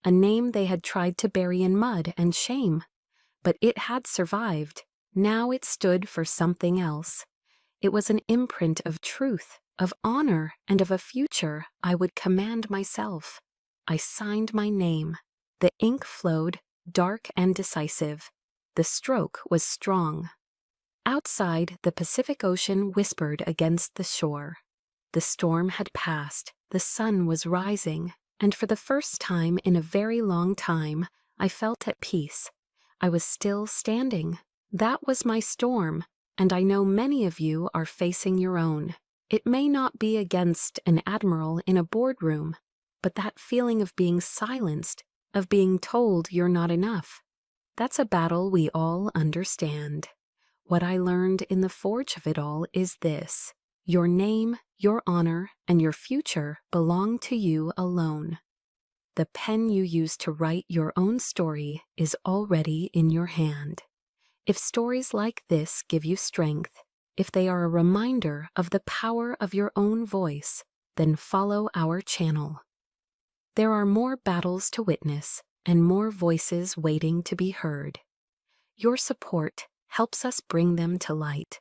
A: a name they had tried to bury in mud and shame. But it had survived. Now it stood for something else. It was an imprint of truth, of honor, and of a future I would command myself. I signed my name. The ink flowed, dark and decisive. The stroke was strong. Outside, the Pacific Ocean whispered against the shore. The storm had passed, the sun was rising, and for the first time in a very long time, I felt at peace. I was still standing. That was my storm, and I know many of you are facing your own. It may not be against an admiral in a boardroom, but that feeling of being silenced, of being told you're not enough, that's a battle we all understand. What I learned in the forge of it all is this: your name, your honor, and your future belong to you alone. The pen you use to write your own story is already in your hand. If stories like this give you strength, if they are a reminder of the power of your own voice, then follow our channel. There are more battles to witness and more voices waiting to be heard. Your support helps us bring them to light.